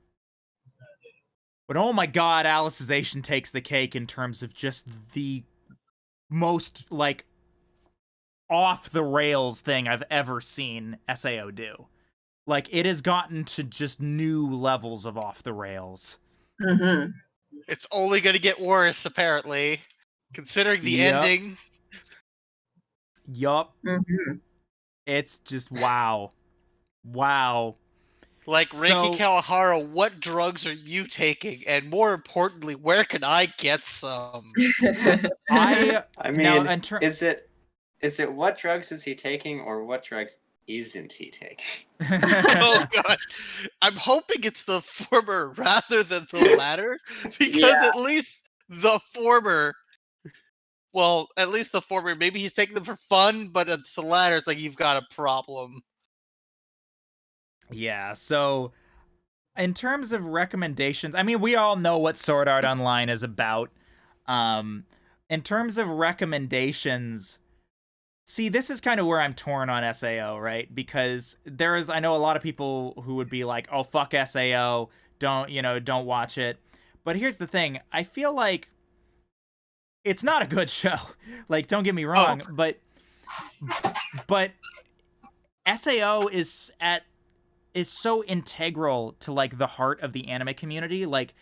S1: But oh my god, Alicization takes the cake in terms of just the most, like, off-the-rails thing I've ever seen SAO do. Like, it has gotten to just new levels of off-the-rails.
S5: Mm-hmm.
S4: It's only going to get worse, apparently, considering the
S1: Yep.
S4: ending.
S1: Yup.
S5: Mm-hmm.
S1: It's just wow. Wow.
S4: Like, Reiki
S1: So-
S4: Kawahara, what drugs are you taking? And more importantly, where can I get some?
S1: I
S2: I
S1: now,
S2: mean,
S1: in ter-
S2: is it what drugs is he taking or what drugs isn't he taking?
S4: Oh god. I'm hoping it's the former rather than the latter, because
S5: Yeah.
S4: at least the former, well, at least the former, maybe he's taking them for fun, but it's the latter, it's like you've got a problem.
S1: Yeah, so in terms of recommendations, I mean, we all know what Sword Art Online is about. In terms of recommendations, see, this is kind of where I'm torn on SAO, right? Because I know a lot of people who would be like, "Oh, fuck SAO, don't watch it." But here's the thing, I feel like it's not a good show. Like, don't get me wrong, but SAO is so integral to, like, the heart of the anime community. Like,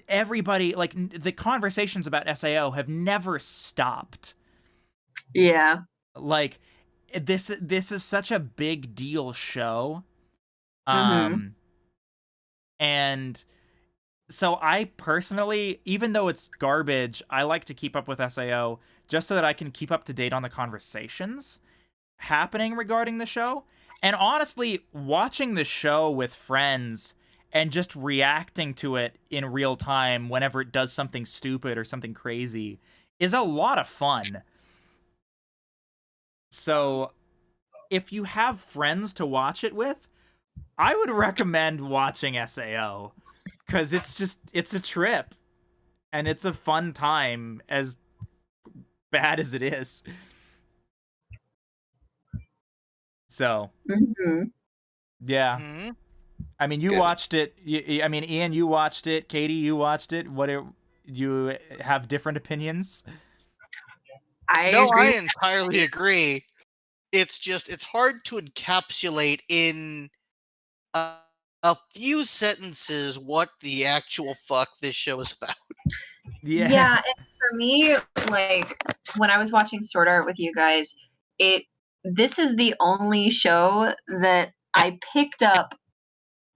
S1: everybody, like, the conversations about SAO have never stopped.
S5: Yeah.
S1: Like, this is such a big deal show.
S5: Mhm.
S1: And so I personally, even though it's garbage, I like to keep up with SAO just so that I can keep up to date on the conversations happening regarding the show. And honestly, watching the show with friends and just reacting to it in real time whenever it does something stupid or something crazy is a lot of fun. So if you have friends to watch it with, I would recommend watching SAO, because it's a trip and it's a fun time, as bad as it is. So
S5: Mhm.
S1: yeah,
S4: Mhm.
S1: I mean, you
S2: Good.
S1: watched it. I mean, Ian, you watched it. Katie, you watched it. You have different opinions?
S5: I
S4: No,
S5: agree.
S4: I entirely agree. It's just, it's hard to encapsulate in a few sentences what the actual fuck this show is about.
S5: Yeah, and for me, like, when I was watching Sword Art with you guys, this is the only show that I picked up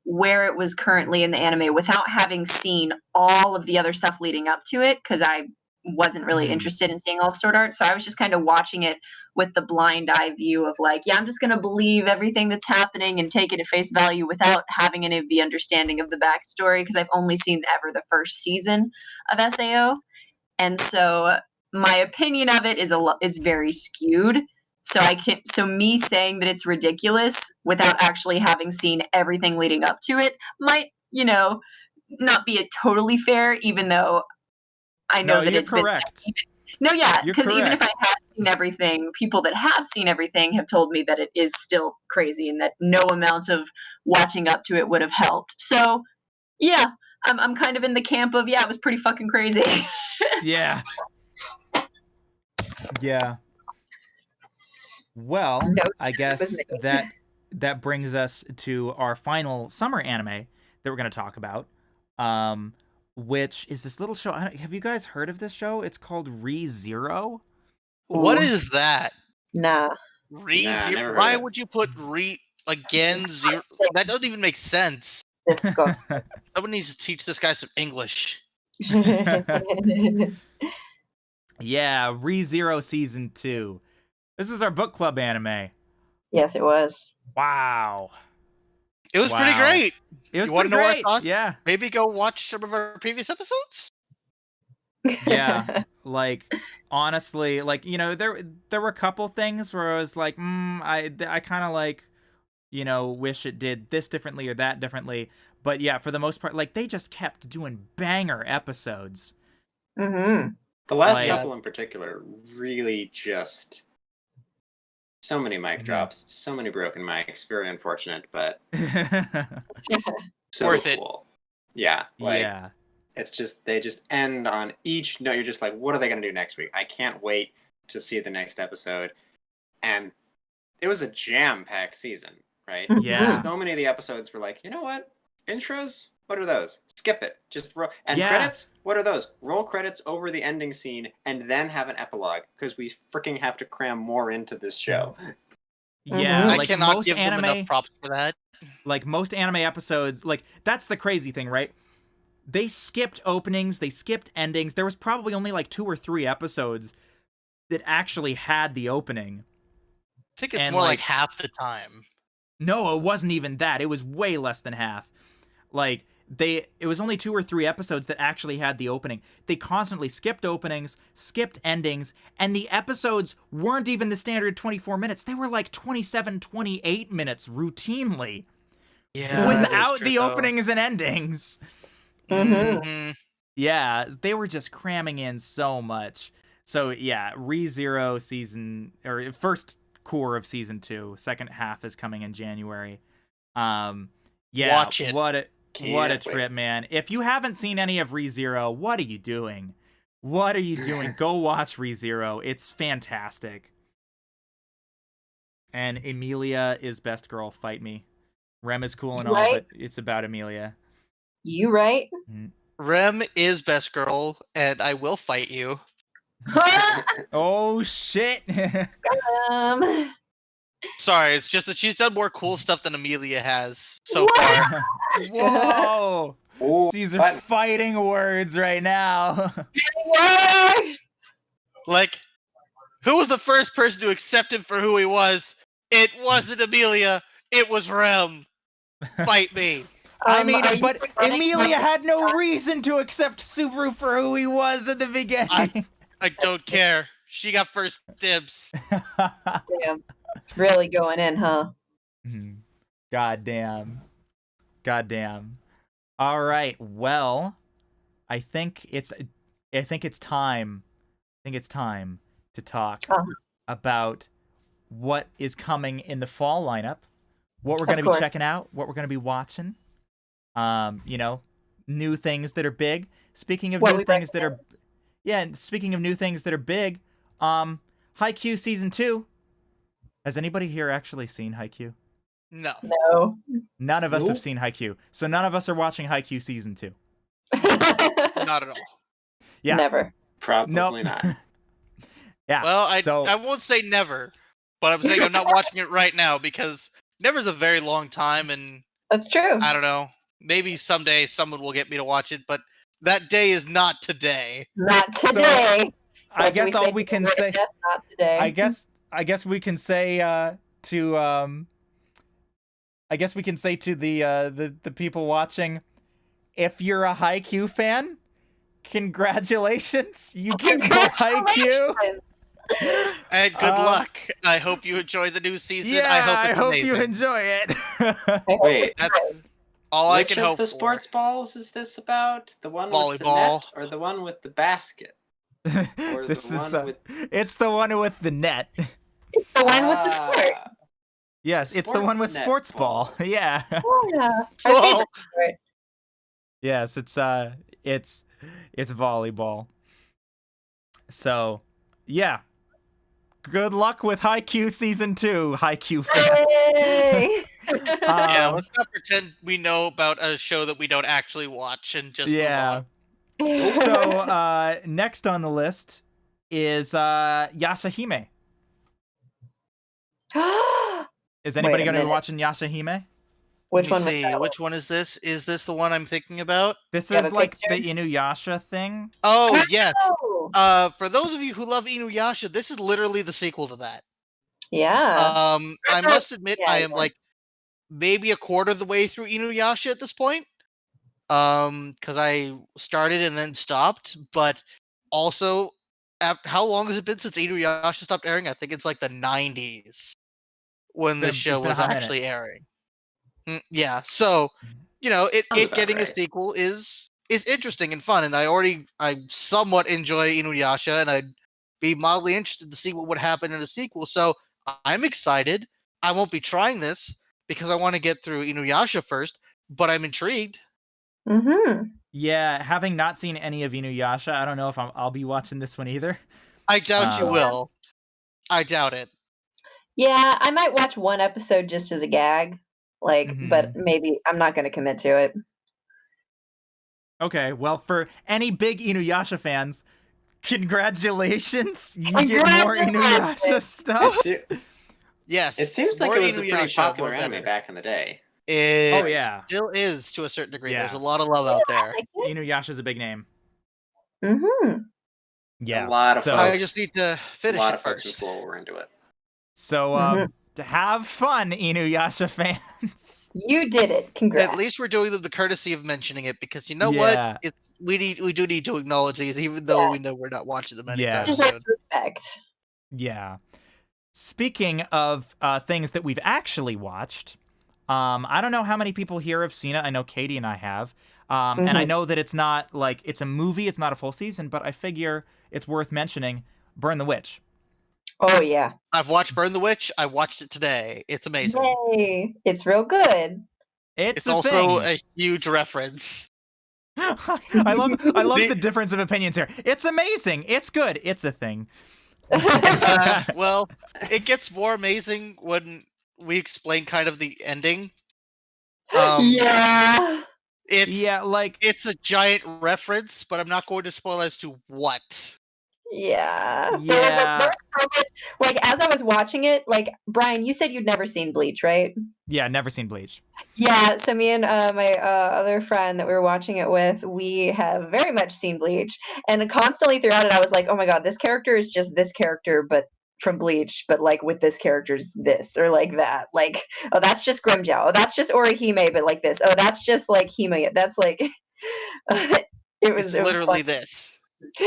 S5: where it was currently in the anime without having seen all of the other stuff leading up to it, because I wasn't really
S1: Mhm.
S5: interested in seeing all of Sword Art. So I was just kind of watching it with the blind eye view of, like, yeah, I'm just gonna believe everything that's happening and take it at face value without having any of the understanding of the backstory, because I've only seen ever the first season of SAO. And so my opinion of it is very skewed. So me saying that it's ridiculous without actually having seen everything leading up to it might, not be a totally fair, even though I know
S1: No,
S5: that
S1: you're
S5: it's been.
S1: correct.
S5: No, yeah,
S1: You're
S5: because even if I
S1: correct.
S5: had seen everything, people that have seen everything have told me that it is still crazy and that no amount of watching up to it would have helped. So, yeah, I'm kind of in the camp of, yeah, it was pretty fucking crazy.
S1: Yeah. Yeah. Well,
S5: No,
S1: I
S5: it
S1: guess
S5: was me.
S1: that brings us to our final summer anime that we're going to talk about, which is this little show. Have you guys heard of this show? It's called ReZero.
S4: What
S5: Ooh.
S4: is that?
S5: Nah.
S2: Nah,
S4: Re-zero?
S2: never heard
S4: Why
S2: of it.
S4: would you put again zero? That doesn't even make sense.
S5: Disgusting.
S4: Someone needs to teach this guy some English.
S1: Yeah, ReZero season 2. This was our book club anime.
S5: Yes, it was.
S1: Wow.
S4: It was pretty
S1: Wow.
S4: great.
S1: It was
S4: You wanna
S1: pretty
S4: know our
S1: great.
S4: thoughts?
S1: Yeah.
S4: Maybe go watch some of our previous episodes?
S1: Yeah. Like, honestly, like, you know, there were a couple things where I was like, I kind of like, you know, wish it did this differently or that differently. But yeah, for the most part, like, they just kept doing banger episodes.
S5: Mm-hmm.
S2: The last
S1: Like-
S2: couple in particular really just so many mic drops, so many broken mics. Very unfortunate, but so
S4: Worth it.
S2: cool. Yeah, like
S1: Yeah.
S2: it's just they just end on each note. You're just like, what are they gonna do next week? I can't wait to see the next episode. And it was a jam-packed season, right?
S1: Yeah.
S2: So many of the episodes were like, you know what? Intros? What are those? Skip it. Just roll. And
S1: Yeah.
S2: credits? What are those? Roll credits over the ending scene and then have an epilogue because we freaking have to cram more into this show.
S1: Yeah,
S5: Mhm.
S4: I
S1: like
S4: cannot
S1: most
S4: give them
S1: anime,
S4: enough props for that.
S1: like most anime episodes, like that's the crazy thing, right? They skipped openings, they skipped endings. There was probably only like 2 or 3 episodes that actually had the opening.
S4: I think it's
S1: And,
S4: more
S1: like-
S4: like half the time.
S1: No, it wasn't even that. It was way less than half. Like it was only 2 or 3 episodes that actually had the opening. They constantly skipped openings, skipped endings, and the episodes weren't even the standard 24 minutes. They were like 27, 28 minutes routinely
S4: Yeah, that is
S1: without
S4: true,
S1: the
S4: though.
S1: openings and endings.
S5: Mhm.
S4: Mhm.
S1: Yeah, they were just cramming in so much. So yeah, ReZero season or first core of season 2, second half is coming in January. Yeah,
S4: Watch it.
S1: what a
S2: Can't
S1: trip,
S2: wait.
S1: man. If you haven't seen any of ReZero, what are you doing? What are you doing? Go watch ReZero. It's fantastic. And Emilia is best girl, fight me. Rem is cool and all,
S5: Right.
S1: but it's about Emilia.
S5: You right?
S4: Rem is best girl, and I will fight you.
S1: Oh shit.
S4: Sorry, it's just that she's done more cool stuff than Amelia has so
S5: What?
S4: far.
S1: Whoa.
S2: Ooh,
S1: These are
S2: button.
S1: fighting words right now.
S5: What?
S4: Like, who was the first person to accept him for who he was? It wasn't Amelia. It was Rem. Fight me.
S1: I mean,
S5: are you
S1: but
S5: running
S1: Emilia
S5: my-
S1: had no reason to accept Subaru for who he was at the beginning.
S4: I don't care. She got first dibs.
S5: Damn. Really going in, huh?
S1: Goddamn. All right. Well, I think it's time. To talk about what is coming in the fall lineup, what we're going to be
S5: course.
S1: checking out, what we're going to be watching. You know, new things that are big. Speaking of
S5: What
S1: new
S5: we
S1: things that are, and speaking of new things that are big, Haikyuu season 2. Has anybody here actually seen Haikyuu?
S4: No.
S5: No.
S1: None of us have
S2: Nope.
S1: seen Haikyuu, so none of us are watching Haikyuu season 2.
S4: Not at all.
S1: Yeah.
S5: Never.
S2: Probably
S1: Nope.
S2: not.
S1: Yeah.
S4: Well,
S1: so
S4: I won't say never, but I'm saying I'm not watching it right now because never's a very long time, and
S5: That's true.
S4: I don't know. Maybe someday someone will get me to watch it, but that day is not today.
S5: Not
S1: So,
S5: today.
S1: I
S5: What do
S1: guess all
S5: say
S1: we
S5: to
S1: can
S5: the word
S1: say.
S5: of death? Not today.
S1: I guess we can say to the people watching, if you're a Haikyuu fan, congratulations, you get more Haikyuu.
S5: Congratulations.
S4: And good luck. I hope you enjoy the new season.
S1: Yeah,
S4: I hope it's
S1: you
S4: amazing.
S1: enjoy it.
S5: I hope
S2: Wait.
S5: it's
S4: That's
S5: good.
S4: all I
S2: Which
S4: can
S2: of
S4: hope
S2: the
S4: for.
S2: sports balls is this about? The one with the
S4: Volleyball.
S2: net or the one with the basket? Or
S1: This
S2: the
S1: is
S2: one with
S1: it's the one with the net.
S5: It's the one with the sport.
S1: Yes, it's the
S2: Sport
S1: one with
S2: net
S1: sports ball. Yeah.
S5: Yeah. Our
S4: Oh,
S5: favorite sport.
S1: Yes, it's volleyball. So, yeah. Good luck with Haikyuu season 2, Haikyuu fans.
S5: Yay!
S4: yeah.
S1: Um,
S4: Let's not pretend we know about a show that we don't actually watch and just move
S1: yeah.
S4: on.
S1: So, next on the list is Yashahime. Is anybody
S5: Wait a
S1: going to be
S5: minute.
S1: watching Yashahime?
S5: Which
S4: Let
S5: one
S4: me
S5: was
S4: see.
S5: that?
S4: Which one is this? Is this the one I'm thinking about?
S1: This
S5: You have
S1: is
S5: a
S1: like
S5: picture?
S1: the Inuyasha thing.
S4: Oh yes.
S5: Oh,
S4: For those of you who love Inuyasha, this is literally the sequel to that.
S5: yeah.
S4: I must admit,
S5: Yeah,
S4: I am
S5: yeah.
S4: like maybe a quarter of the way through Inuyasha at this point. Because I started and then stopped, but also, how long has it been since Inuyasha stopped airing? I think it's like the 90s when this
S1: It's
S4: show
S1: been a
S4: was
S1: hot minute.
S4: actually airing. Yeah, so it
S2: Sounds about
S4: getting a
S2: right.
S4: sequel is interesting and fun, and I somewhat enjoy Inuyasha, and I'd be mildly interested to see what would happen in a sequel. So I'm excited. I won't be trying this because I want to get through Inuyasha first, but I'm intrigued.
S5: Mm-hmm.
S1: Yeah, having not seen any of Inuyasha, I don't know if I'll be watching this one either.
S4: I doubt you
S1: Um,
S4: will. I doubt it.
S5: Yeah, I might watch one episode just as a gag. Like, but maybe I'm not going to commit to it.
S1: Okay, well, for any big Inuyasha fans, congratulations! You get more Inuyasha stuff.
S4: Yes.
S2: It seems like
S4: more
S2: it was a pretty
S4: Inuyasha,
S2: popular
S4: more
S2: anime
S4: better.
S2: back in the day.
S4: It
S1: Oh, yeah.
S4: still is to a certain degree.
S1: Yeah.
S4: There's a lot of love out there.
S1: Inuyasha's a big name.
S5: Mm-hmm.
S1: Yeah.
S2: A lot of
S1: so,
S4: I
S2: folks.
S4: just need to
S2: A
S4: finish
S2: lot
S4: it
S2: of folks in
S4: first.
S2: school were into it.
S1: So, to have fun, Inuyasha fans.
S5: You did it. Congrats.
S4: At least we're doing them the courtesy of mentioning it because you know
S1: Yeah.
S4: what? We do need to acknowledge these, even though we know we're not watching them anytime
S1: Yeah.
S4: soon.
S5: Deserves respect.
S1: Yeah. Speaking of things that we've actually watched, I don't know how many people here have seen it. I know Katie and I have. And I know that it's not like it's a movie, it's not a full season, but I figure it's worth mentioning Burn the Witch.
S5: Oh yeah.
S4: I've watched Burn the Witch. I watched it today. It's amazing.
S5: Yay! It's real good.
S1: It's a
S4: also
S1: thing.
S4: a huge reference.
S1: I love the difference of opinions here. It's amazing. It's good. It's a thing.
S4: Well, it gets more amazing when we explain kind of the ending.
S5: Yeah.
S4: It's a giant reference, but I'm not going to spoil as to what.
S5: Yeah.
S1: Yeah.
S5: There was so much, like, as I was watching it, like, Brian, you said you'd never seen Bleach, right?
S1: Yeah, never seen Bleach.
S5: Yeah, so me and my other friend that we were watching it with, we have very much seen Bleach, and constantly throughout it, I was like, "Oh my god, this character is just this character, but from Bleach, but like with this character's this or like that. Like, oh, that's just Grimmjow. Oh, that's just Orihime, but like this. Oh, that's just like Hime. That's like." It was
S4: literally
S5: fun.
S4: this.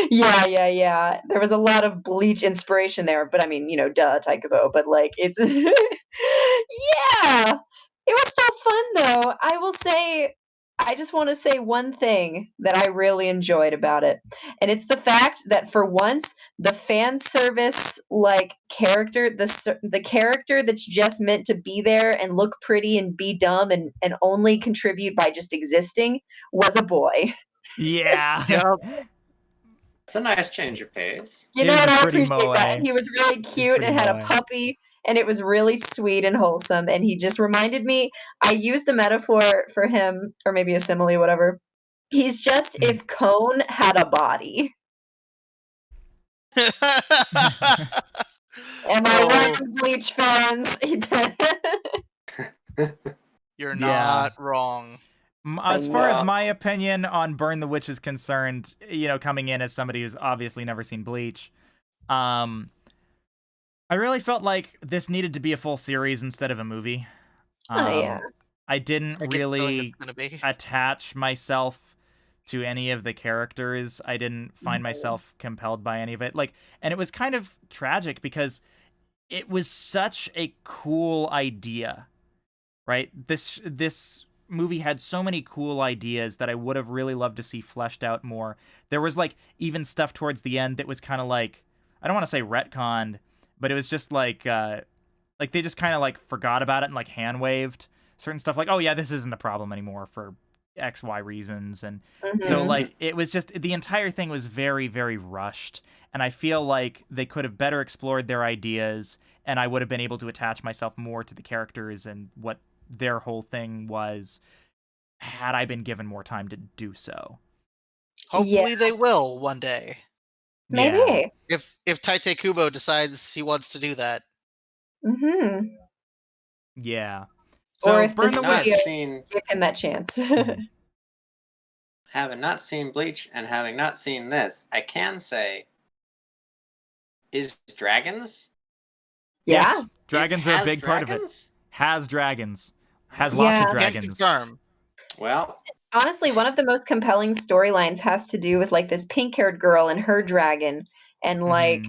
S5: Yeah. There was a lot of Bleach inspiration there, but I mean, duh, Taikubo, but like it's yeah. It was so fun though. I will say I just want to say one thing that I really enjoyed about it. And it's the fact that for once the fan service like character, the character that's just meant to be there and look pretty and be dumb and only contribute by just existing was a boy.
S1: Yeah.
S4: Yep.
S2: It's a nice change of pace.
S5: You
S1: He
S5: know
S1: was
S5: what? I
S1: pretty
S5: appreciate that.
S1: moe.
S5: He was really cute
S1: pretty
S5: and had
S1: moe.
S5: a puppy, and it was really sweet and wholesome. And he just reminded me. I used a metaphor for him, or maybe a simile, whatever. He's just if Cone had a body. Am I right, Bleach fans? He did.
S4: You're
S1: Yeah.
S4: not wrong.
S1: As far as
S2: Well-
S1: my opinion on Burn the Witch is concerned, coming in as somebody who's obviously never seen Bleach, I really felt like this needed to be a full series instead of a movie.
S5: Yeah.
S1: I didn't
S4: I get the feeling
S1: really
S4: it's gonna be.
S1: attach myself to any of the characters. I didn't find myself compelled by any of it. And it was kind of tragic because it was such a cool idea, right? This movie had so many cool ideas that I would have really loved to see fleshed out more. There was like even stuff towards the end that was kind of like, I don't want to say retconned, but it was just like they just kind of like forgot about it and like hand waved certain stuff, like, oh yeah, this isn't the problem anymore for XY reasons. And so like it was just, the entire thing was very, very rushed, and I feel like they could have better explored their ideas, and I would have been able to attach myself more to the characters and what their whole thing was had I been given more time to do so.
S4: Hopefully they will one day.
S3: Maybe.
S1: Yeah.
S4: If Tite Kubo decides he wants to do that.
S3: Mm-hmm.
S1: Yeah.
S3: Or
S1: So
S3: if the
S1: burn the
S2: Not
S1: witch.
S2: seen,
S3: give him that chance.
S2: having not seen Bleach and having not seen this, I can say, is dragons?
S3: Yeah.
S1: Yes, dragons
S2: It
S1: are a
S2: has
S1: big part of it.
S2: dragons?
S1: Has dragons. Has lots of
S3: Yeah.
S4: Can't
S1: dragons.
S4: confirm.
S2: Well,
S3: Honestly, one of the most compelling storylines has to do with like this pink-haired girl and her dragon, and like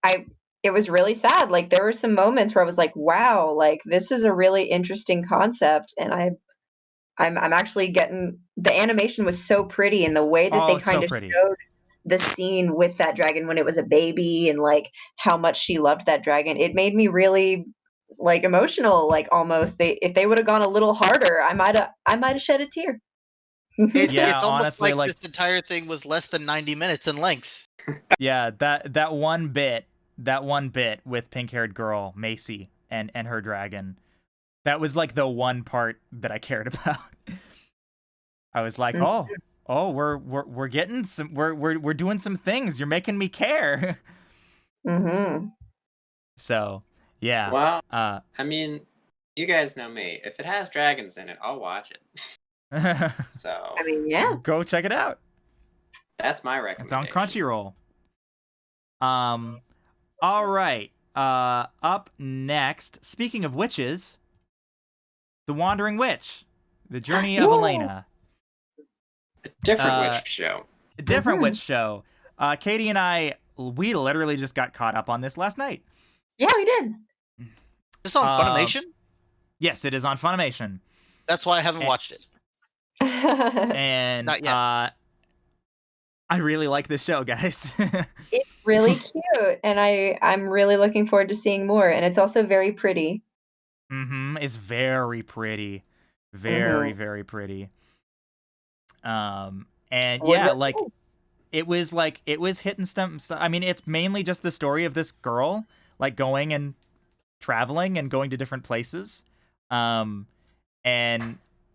S1: Mhm.
S3: it was really sad. Like there were some moments where I was like, wow, like this is a really interesting concept, and I'm actually getting, the animation was so pretty, and the way that they
S1: Oh, so
S3: kind of
S1: pretty.
S3: showed the scene with that dragon when it was a baby, and like how much she loved that dragon, it made me really like emotional, like almost. If they would have gone a little harder, I might have shed a tear.
S1: Yeah,
S4: It's almost
S1: honestly, like
S4: this entire thing was less than 90 minutes in length.
S1: yeah, that one bit with pink-haired girl Macy and her dragon, that was like the one part that I cared about. I was like, oh, we're getting some, we're doing some things. You're making me care.
S3: Mm-hmm.
S1: So, yeah.
S2: well, I mean, you guys know me. If it has dragons in it, I'll watch it. So
S3: I mean, yeah.
S1: Go check it out.
S2: that's my
S1: It's on
S2: recommendation.
S1: Crunchyroll. All right. Up next, speaking of witches, The Wandering Witch, The Journey of
S3: Yeah.
S1: Elena.
S2: A different witch show.
S1: A different
S3: Mhm.
S1: witch show. Katie and I, we literally just got caught up on this last night.
S3: Yeah, we did.
S4: Is this on Funimation?
S1: Yes, it is on Funimation.
S4: That's why I haven't watched it.
S1: And
S4: Not yet.
S1: I really like this show, guys.
S3: It's really cute, and I'm really looking forward to seeing more, and it's also very pretty.
S1: It's very pretty. Very, very pretty. And yeah, like it was hitting some, I mean, it's mainly just the story of this girl like going and traveling and going to different places. And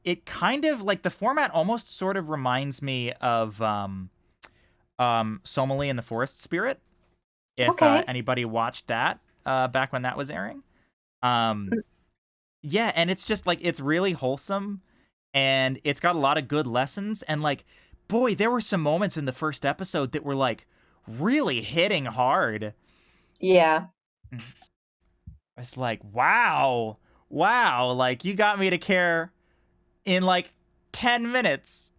S1: it kind of like, the format almost sort of reminds me of Somali and the Forest Spirit, if anybody watched that back when that was airing. Yeah, and it's just like, it's really wholesome, and it's got a lot of good lessons, and like, boy, there were some moments in the first episode that were like really hitting hard.
S3: Yeah.
S1: It's like, wow, like you got me to care in like 10 minutes,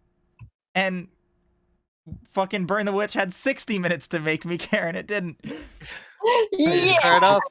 S1: and fucking Burn the Witch had 60 minutes to make me care, and it didn't.
S3: Yeah.
S4: Fair enough.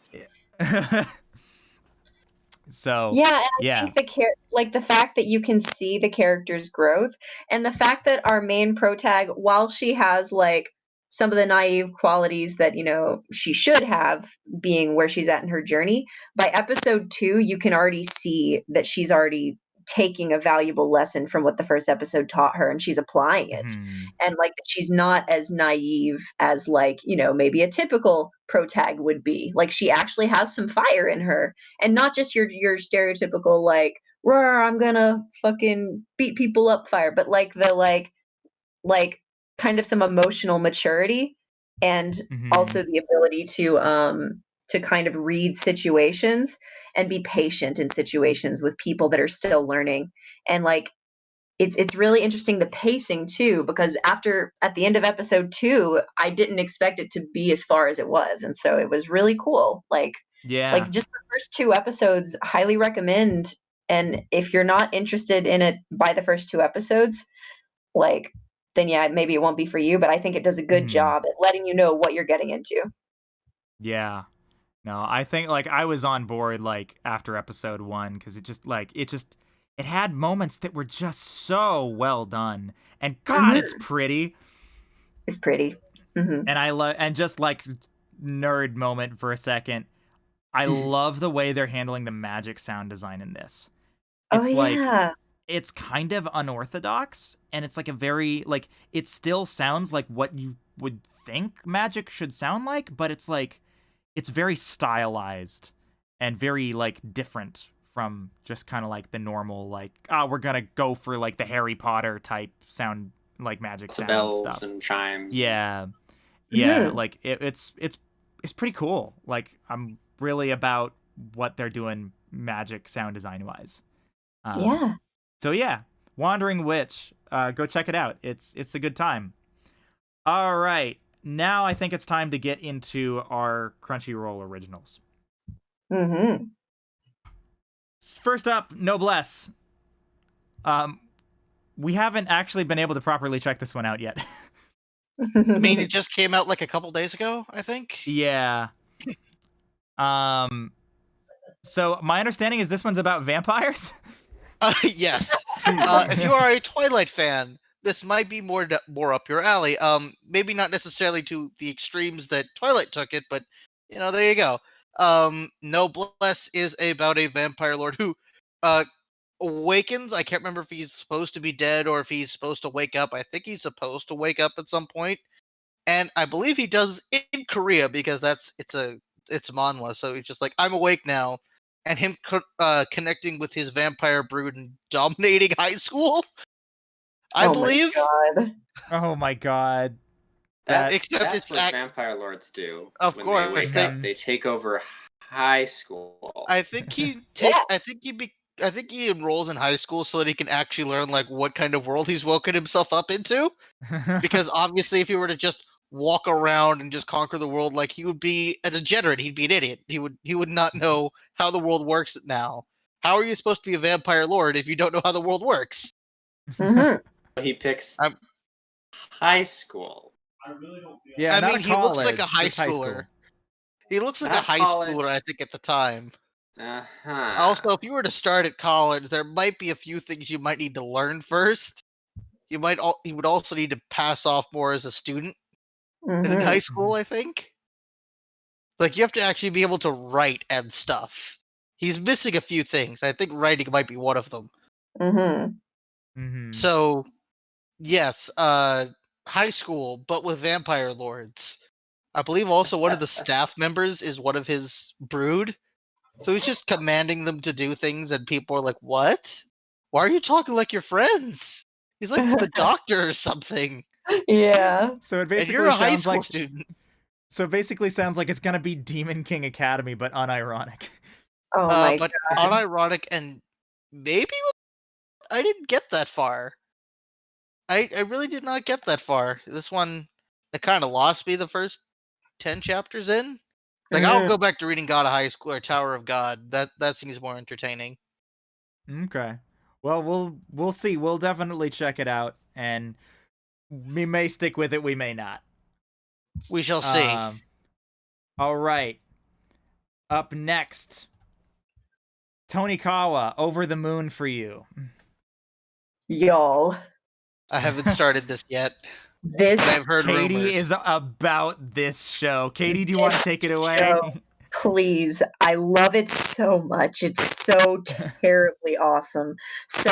S1: So
S3: Yeah, and
S1: yeah.
S3: I think the fact that you can see the character's growth, and the fact that our main protag, while she has like some of the naive qualities that, you know, she should have, being where she's at in her journey, by episode 2 you can already see that she's already taking a valuable lesson from what the first episode taught her, and she's applying it. And like, she's not as naive as, like, you know, maybe a typical protag would be. Like, she actually has some fire in her, and not just your stereotypical like, "Roar, I'm gonna fucking beat people up" fire, but like the like kind of some emotional maturity, and also the ability to kind of read situations and be patient in situations with people that are still learning. And like, it's really interesting, the pacing too, because at the end of episode 2 I didn't expect it to be as far as it was, and so it was really cool. Like just the first 2 episodes, highly recommend. And if you're not interested in it by the first 2 episodes, like, then yeah, maybe it won't be for you, but I think it does a good job at letting you know what you're getting into.
S1: Yeah. No, I think like I was on board like after episode 1, because it just it had moments that were just so well done. And God, it's pretty.
S5: It's pretty. Mm-hmm.
S1: And I love, and just like nerd moment for a second, I love the way they're handling the magic sound design in this. It's like, it's kind of unorthodox, and it's like a very, like, it still sounds like what you would think magic should sound like, but it's like, it's very stylized and very like different from just kind of like the normal, like, we're gonna go for like the Harry Potter type sound, like magic sound
S2: bells
S1: stuff
S2: and chimes.
S1: Yeah, like it's pretty cool. Like, I'm really about what they're doing magic sound design wise. So yeah, Wandering Witch, go check it out. It's a good time. All right, now I think it's time to get into our Crunchyroll originals. First up, Noblesse. We haven't actually been able to properly check this one out yet.
S4: I mean, it just came out like a couple days ago, I think.
S1: Yeah. So my understanding is this one's about vampires.
S4: Yes. If you are a Twilight fan, this might be more up your alley. Maybe not necessarily to the extremes that Twilight took it, but there you go. Noblesse is about a vampire lord who awakens. I can't remember if he's supposed to be dead or if he's supposed to wake up. I think he's supposed to wake up at some point, and I believe he does in Korea because it's manhwa. So he's just like, I'm awake now, and him connecting with his vampire brood and dominating high school. I believe.
S1: Oh my god.
S2: That's what vampire lords do.
S4: Of
S2: when
S4: course,
S2: they wake up, they take over high school.
S4: I think he enrolls in high school so that he can actually learn like what kind of world he's woken himself up into. Because obviously, if he were to just walk around and just conquer the world, like, he would be a degenerate. He'd be an idiot. He would not know how the world works now. How are you supposed to be a vampire lord if you don't know how the world works?
S2: He picks high school.
S1: Yeah,
S4: I
S1: not
S4: mean,
S1: a
S4: he looks
S1: college,
S4: like a high
S1: just high
S4: schooler.
S1: school.
S4: He looks like
S2: Not
S4: a high
S2: college.
S4: schooler, I think, at the time.
S2: Uh-huh.
S4: Also, if you were to start at college, there might be a few things you might need to learn first. You would also need to pass off more as a student than in high school, I think. Like, you have to actually be able to write and stuff. He's missing a few things. I think writing might be one of them. So, yes, high school, but with vampire lords. I believe also one of the staff members is one of his brood. So he's just commanding them to do things, and people are like, what? Why are you talking like your friends? He's like the doctor or something.
S5: Yeah.
S1: So it
S4: And
S1: basically
S4: you're a high
S1: sounds
S4: school
S1: like
S4: student.
S1: So it basically sounds like it's gonna be Demon King Academy, but unironic.
S5: Oh my
S4: But
S5: god.
S4: unironic, and maybe I didn't get that far. I really did not get that far. This one, it kind of lost me the first 10 chapters in. Like, I'll go back to reading God of High School or Tower of God. That seems more entertaining.
S1: Okay. Well, we'll see. We'll definitely check it out, and we may stick with it. We may not.
S4: We shall see.
S1: All right. Up next, Tonikawa, Over the Moon for You.
S5: Y'all.
S4: I haven't started this yet.
S5: This
S4: But I've heard
S1: Katie
S4: rumors.
S1: is about this show. Katie, do you want to take it away?
S5: show. Please. I love it so much. It's so terribly awesome. So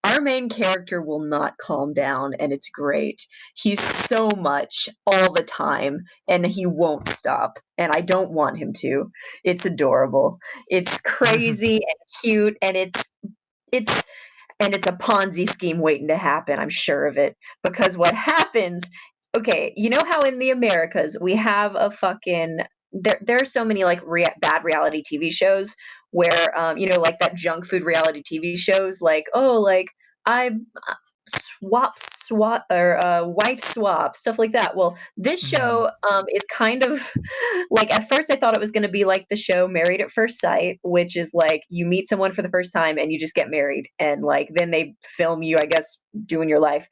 S5: our main character will not calm down, and it's great. He's so much all the time, and he won't stop. And I don't want him to. It's adorable. It's crazy and cute, and it's a Ponzi scheme waiting to happen. I'm sure of it. Because what happens, okay, you know how in the Americas we have a fucking there are so many like bad reality TV shows where like that junk food reality TV shows like I swap or wife swap stuff like that. Well, this show is kind of like, at first I thought it was going to be like the show Married at First Sight, which is like you meet someone for the first time and you just get married, and like then they film you, I guess, doing your life.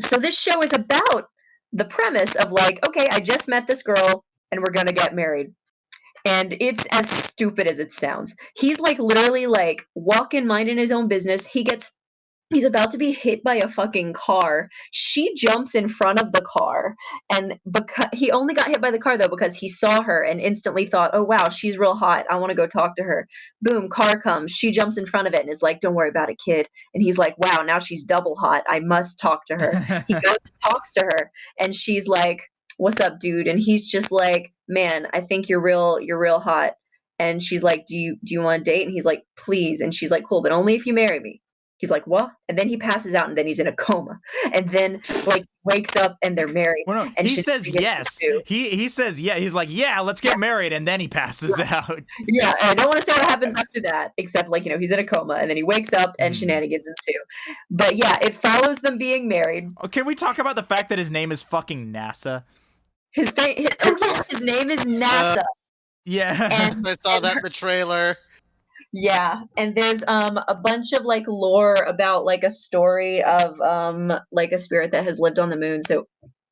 S5: So this show is about the premise of like, okay, I just met this girl and we're going to get married. And it's as stupid as it sounds. He's like literally like walking, minding his own business. He's about to be hit by a fucking car. She jumps in front of the car, and because he only got hit by the car though because he saw her and instantly thought, "Oh wow, she's real hot. I want to go talk to her." Boom, car comes. She jumps in front of it and is like, "Don't worry about it, kid." And he's like, "Wow, now she's double hot. I must talk to her." He goes and talks to her, and she's like, "What's up, dude?" And he's just like, "Man, I think you're real hot." And she's like, "Do you want to date?" And he's like, "Please." And she's like, "Cool, but only if you marry me." He's like, "What?" And then he passes out, and then he's in a coma, and then like wakes up, and they're married.
S1: Well, no,
S5: And
S1: he
S5: Shinji
S1: says
S5: gets
S1: yes.
S5: to-
S1: He says yeah. He's like, yeah, let's get married, and then he passes out.
S5: Yeah, and I don't want to say what happens after that, except like he's in a coma, and then he wakes up, and shenanigans ensue. But yeah, it follows them being married.
S1: Oh, can we talk about the fact that his name is fucking NASA?
S5: His name is NASA.
S1: Yeah.
S5: And
S4: I saw that in the trailer.
S5: yeah, and there's a bunch of like lore about like a story of like a spirit that has lived on the moon. So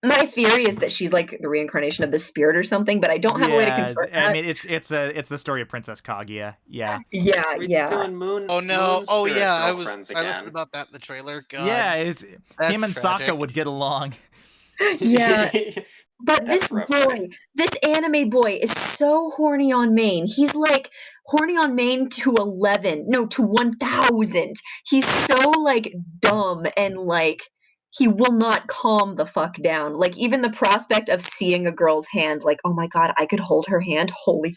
S5: my theory is that she's like the reincarnation of the spirit or something, but I don't have a way to confirm that.
S1: I mean, it's the story of Princess Kaguya. Yeah.
S5: Yeah,
S2: We're
S5: yeah.
S2: doing moon.
S4: Oh no!
S2: Moon
S4: Oh
S2: spirit
S4: yeah, I
S2: girlfriends
S4: listened
S2: again.
S4: about that in the trailer. God,
S1: Yeah,
S4: that's
S1: him and Sokka
S4: tragic.
S1: would get along.
S5: Yeah. But
S2: That's
S5: this
S2: rough,
S5: boy,
S2: right?
S5: this anime boy is so horny on main. He's like horny on main to 11, no, to 1000. He's so like dumb and like he will not calm the fuck down. Like even the prospect of seeing a girl's hand, like, oh my god, I could hold her hand. Holy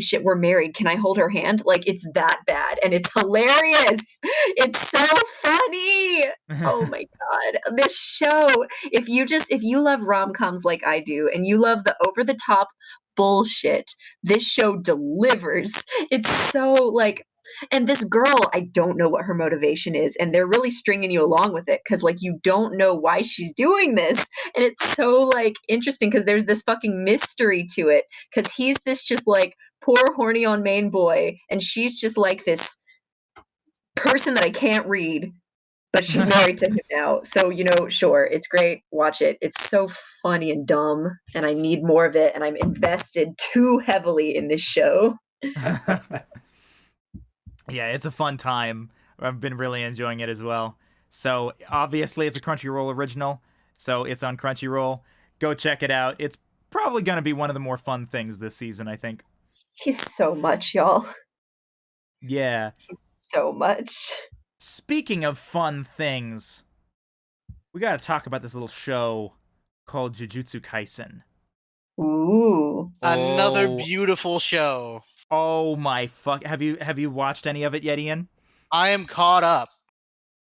S5: shit, we're married. Can I hold her hand? Like it's that bad and it's hilarious. It's so funny. Oh my god. This show, if you love rom-coms like I do and you love the over the top bullshit, this show delivers. It's so like and this girl, I don't know what her motivation is and they're really stringing you along with it cuz like you don't know why she's doing this and it's so like interesting cuz there's this fucking mystery to it cuz he's this just like poor horny on main boy and she's just like this person that I can't read but she's married to him now. So, sure, it's great. Watch it. It's so funny and dumb, and I need more of it, and I'm invested too heavily in this show.
S1: Yeah, it's a fun time. I've been really enjoying it as well. So, obviously, it's a Crunchyroll original, so it's on Crunchyroll. Go check it out. It's probably going to be one of the more fun things this season, I think.
S5: He's so much, y'all.
S1: Yeah.
S5: He's so much.
S1: Speaking of fun things, we got to talk about this little show called Jujutsu Kaisen.
S5: Ooh.
S4: Another
S1: Oh.
S4: beautiful show.
S1: Oh my fuck! Have you watched any of it yet, Ian?
S4: I am caught up,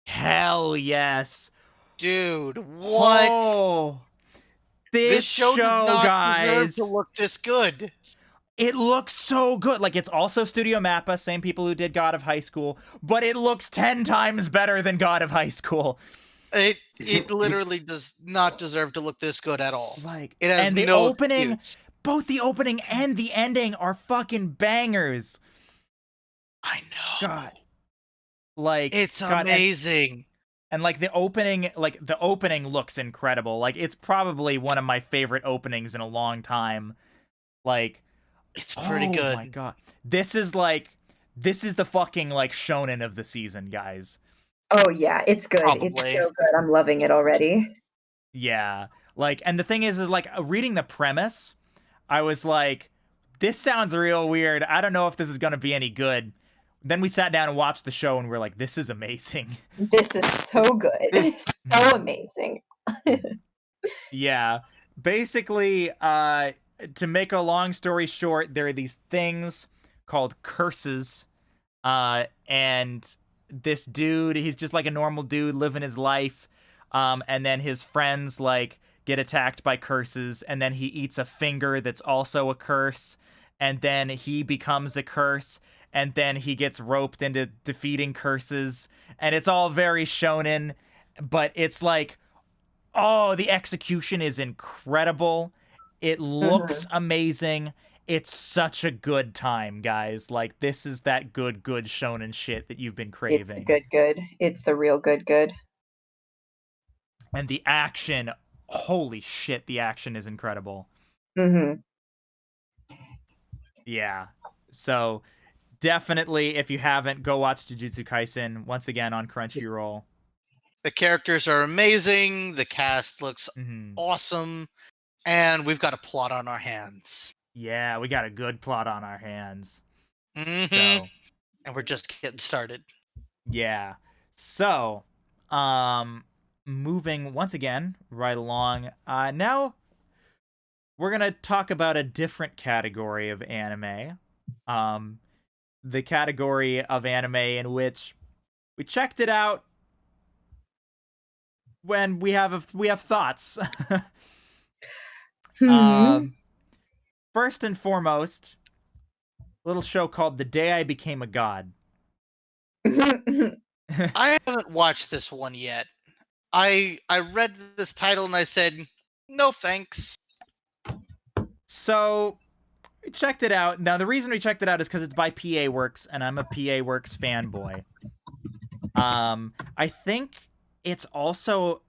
S1: Hell yes,
S4: dude. What?
S1: Oh, this
S4: show does not
S1: guys,
S4: deserve to look this good.
S1: it looks so good. Like it's also Studio Mappa, same people who did God of High School, but it looks 10 times better than God of High School.
S4: It literally does not deserve to look this good at all.
S1: Like,
S4: It has
S1: and the
S4: no
S1: opening,
S4: excuse.
S1: both the opening and the ending are fucking bangers.
S4: I know.
S1: God, like
S4: It's
S1: God,
S4: amazing.
S1: And like the opening looks incredible. Like it's probably one of my favorite openings in a long time. Like
S4: It's pretty good.
S1: Oh my god. This is the fucking like shonen of the season, guys.
S5: Oh yeah, it's good.
S4: Probably.
S5: It's so good. I'm loving it already.
S1: Yeah. Like, and the thing is like reading the premise, I was like, this sounds real weird. I don't know if this is gonna be any good. Then we sat down and watched the show and we're like, this is amazing.
S5: This is so good. It's so amazing.
S1: Yeah. Basically, to make a long story short, there are these things called curses. And this dude, he's just like a normal dude living his life. And then his friends like get attacked by curses, and then he eats a finger that's also a curse, and then he becomes a curse, and then he gets roped into defeating curses, and it's all very shonen, but it's like, oh, the execution is incredible. It looks amazing. It's such a good time, guys. Like, this is that good shonen shit that you've been craving.
S5: It's the good. It's the real good.
S1: And the action, holy shit, the action is incredible.
S5: Mm-hmm.
S1: Yeah. So definitely, if you haven't, go watch Jujutsu Kaisen once again on Crunchyroll.
S4: The characters are amazing. The cast looks
S1: Hmm.
S4: awesome, and we've got a plot on our hands.
S1: Yeah, we got a good plot on our hands.
S4: Hmm.
S1: So
S4: And we're just getting started.
S1: yeah. So, moving once again right along. Now we're gonna talk about a different category of anime. The category of anime in which we checked it out when we have thoughts. First and foremost, a little show called The Day I Became a God.
S4: I haven't watched this one yet. I read this title and I said, no thanks.
S1: So we checked it out. Now the reason we checked it out is because it's by PA Works, and I'm a PA Works fanboy. I think it's also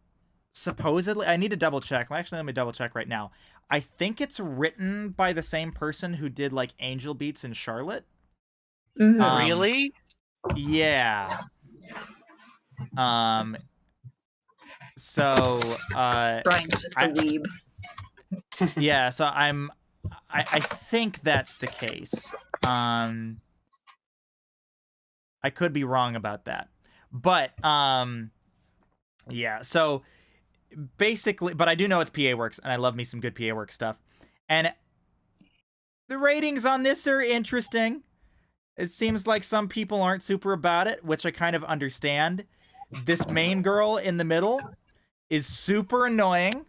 S1: supposedly, I need to double check. Actually, let me double check right now. I think it's written by the same person who did like Angel Beats and Charlotte.
S4: Really?
S1: Yeah. So
S5: Brian's just a weeb.
S1: yeah, so I think that's the case. I could be wrong about that. But yeah, so basically, but I do know it's PA Works, and I love me some good PA Works stuff. And the ratings on this are interesting. It seems like some people aren't super about it, which I kind of understand. This main girl in the middle is super annoying,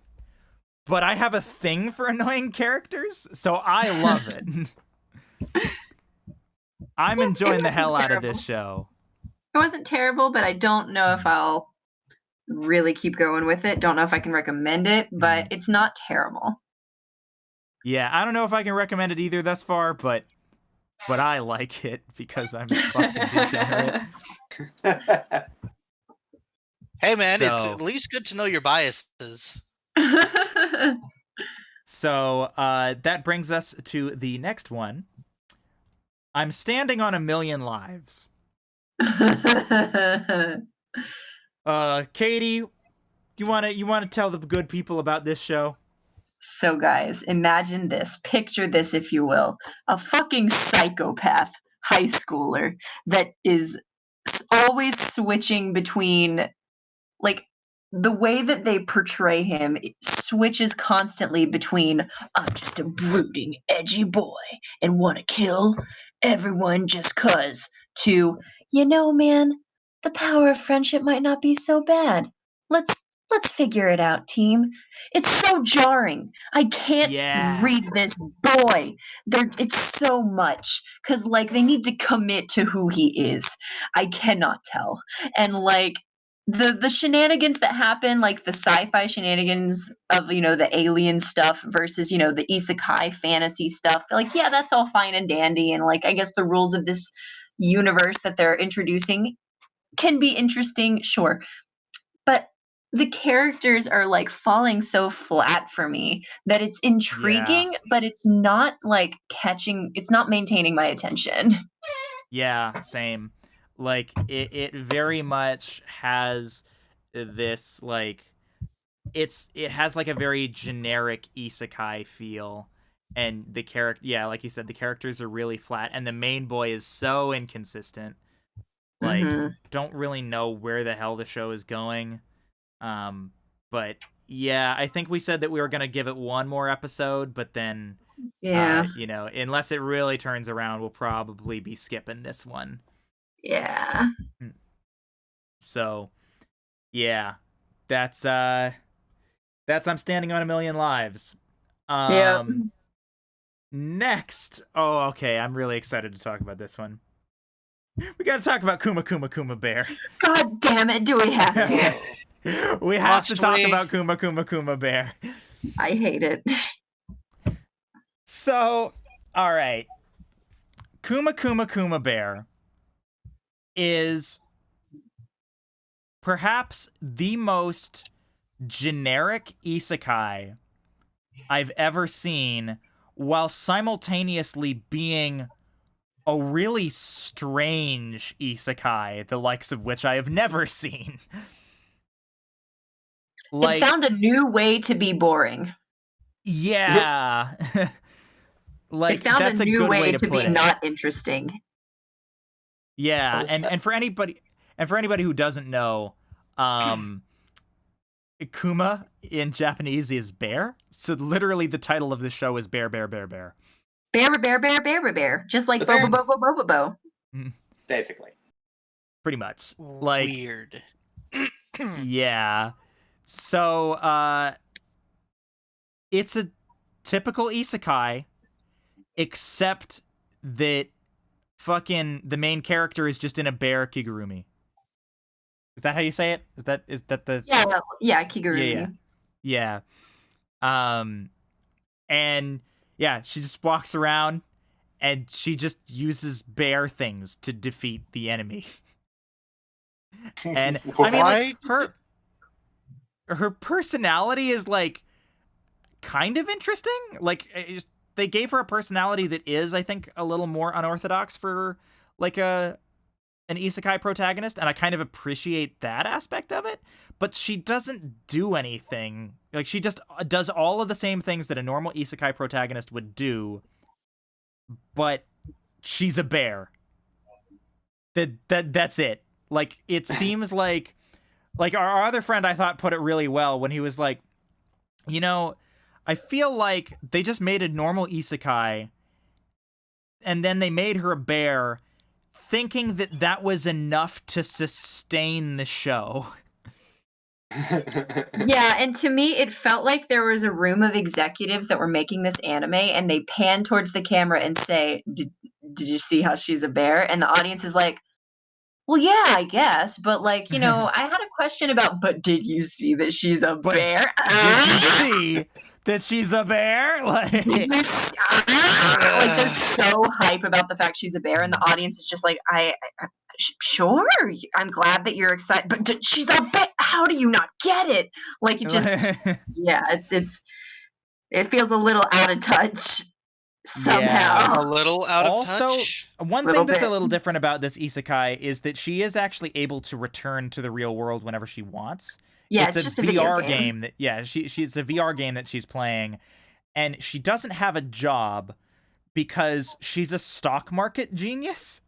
S1: but I have a thing for annoying characters, so I love it. I'm enjoying the hell out of this show.
S5: It wasn't terrible, but I don't know if I'll really keep going with it. Don't know if I can recommend it, but it's not terrible.
S1: Yeah, I don't know if I can recommend it either thus far, but I like it because I'm a fucking degenerate.
S4: Hey man,
S1: So-
S4: it's at least good to know your biases.
S1: So that brings us to the next one. I'm Standing on a Million Lives. Katie, you wanna tell the good people about this show?
S5: So, guys, imagine this. Picture this, if you will. A fucking psychopath high schooler that is always switching between, like, the way that they portray him switches constantly between, I'm just a brooding, edgy boy and want to kill everyone just 'cause, to, you know, man, the power of friendship might not be so bad. Let's figure it out, team. It's so jarring. I can't read this boy. It's so much because like they need to commit to who he is. I cannot tell, and like the shenanigans that happen, like the sci-fi shenanigans of the alien stuff versus the isekai fantasy stuff. Like yeah, that's all fine and dandy, and like I guess the rules of this universe that they're introducing can be interesting, sure, but the characters are like falling so flat for me that it's intriguing, but it's not like it's not maintaining my attention.
S1: Yeah, same. Like it very much has this like it has like a very generic isekai feel, and the character like you said, the characters are really flat, and the main boy is so inconsistent. Like don't really know where the hell the show is going. But yeah, I think we said that we were gonna give it one more episode, but then unless it really turns around, we'll probably be skipping this one.
S5: Yeah.
S1: So yeah, that's I'm Standing on a Million Lives.
S5: Yep.
S1: Next, okay, I'm really excited to talk about this one. We gotta talk about Kuma Kuma Kuma Bear.
S5: God damn it, do we have to?
S1: We have to talk about Kuma Kuma Kuma Bear.
S5: I hate it.
S1: So, all right. Kuma Kuma Kuma Bear is perhaps the most generic isekai I've ever seen, while simultaneously being a really strange isekai, the likes of which I have never seen.
S5: It found a new way to be boring.
S1: Yeah.
S5: It found
S1: that's
S5: a new
S1: good way to
S5: be
S1: put it.
S5: not interesting.
S1: Yeah, and for anybody who doesn't know, Kuma in Japanese is bear. So literally the title of the show is Bear, Bear, Bear, Bear.
S5: Bear, bear, bear, bear, bear, bear. Just like
S2: The
S5: Bobo,
S2: bear-
S5: Bobo, Bobo, Bo.
S2: Basically.
S1: Pretty much. Like,
S4: Weird.
S1: yeah. So, it's a typical isekai, except that fucking the main character is just in a bear kigurumi. Is that how you say it? Is that the...
S5: Yeah, Kigurumi.
S1: Yeah. And yeah, she just walks around and she just uses bear things to defeat the enemy. And I mean, like, her personality is like kind of interesting. Like, they gave her a personality that is, I think, a little more unorthodox for like an isekai protagonist, and I kind of appreciate that aspect of it. But she doesn't do anything. Like, she just does all of the same things that a normal isekai protagonist would do, but she's a bear. That's it. Like, it seems like our other friend, I thought, put it really well when he was like, you know, I feel like they just made a normal isekai and then they made her a bear, thinking that that was enough to sustain the show.
S5: Yeah, and to me, it felt like there was a room of executives that were making this anime, and they pan towards the camera and say, did you see how she's a bear? And the audience is like, well, yeah, I guess, but like, you know, I had a question about, but did you see that she's a bear?
S1: Did you see that she's a bear? Like,
S5: they're so hype about the fact she's a bear, and the audience is just like, sure, I'm glad that you're excited, but she's a bear. How do you not get it? Like, it just, yeah, it feels a little out of touch somehow.
S1: Yeah.
S4: A little out of touch.
S1: Also, one
S5: Little
S1: thing that's
S5: bit.
S1: a little different about this isekai is that she is actually able to return to the real world whenever she wants.
S5: Yeah,
S1: it's
S5: it's
S1: a
S5: just a video
S1: VR
S5: game.
S1: that, yeah, she's a VR game that she's playing, and she doesn't have a job because she's a stock market genius.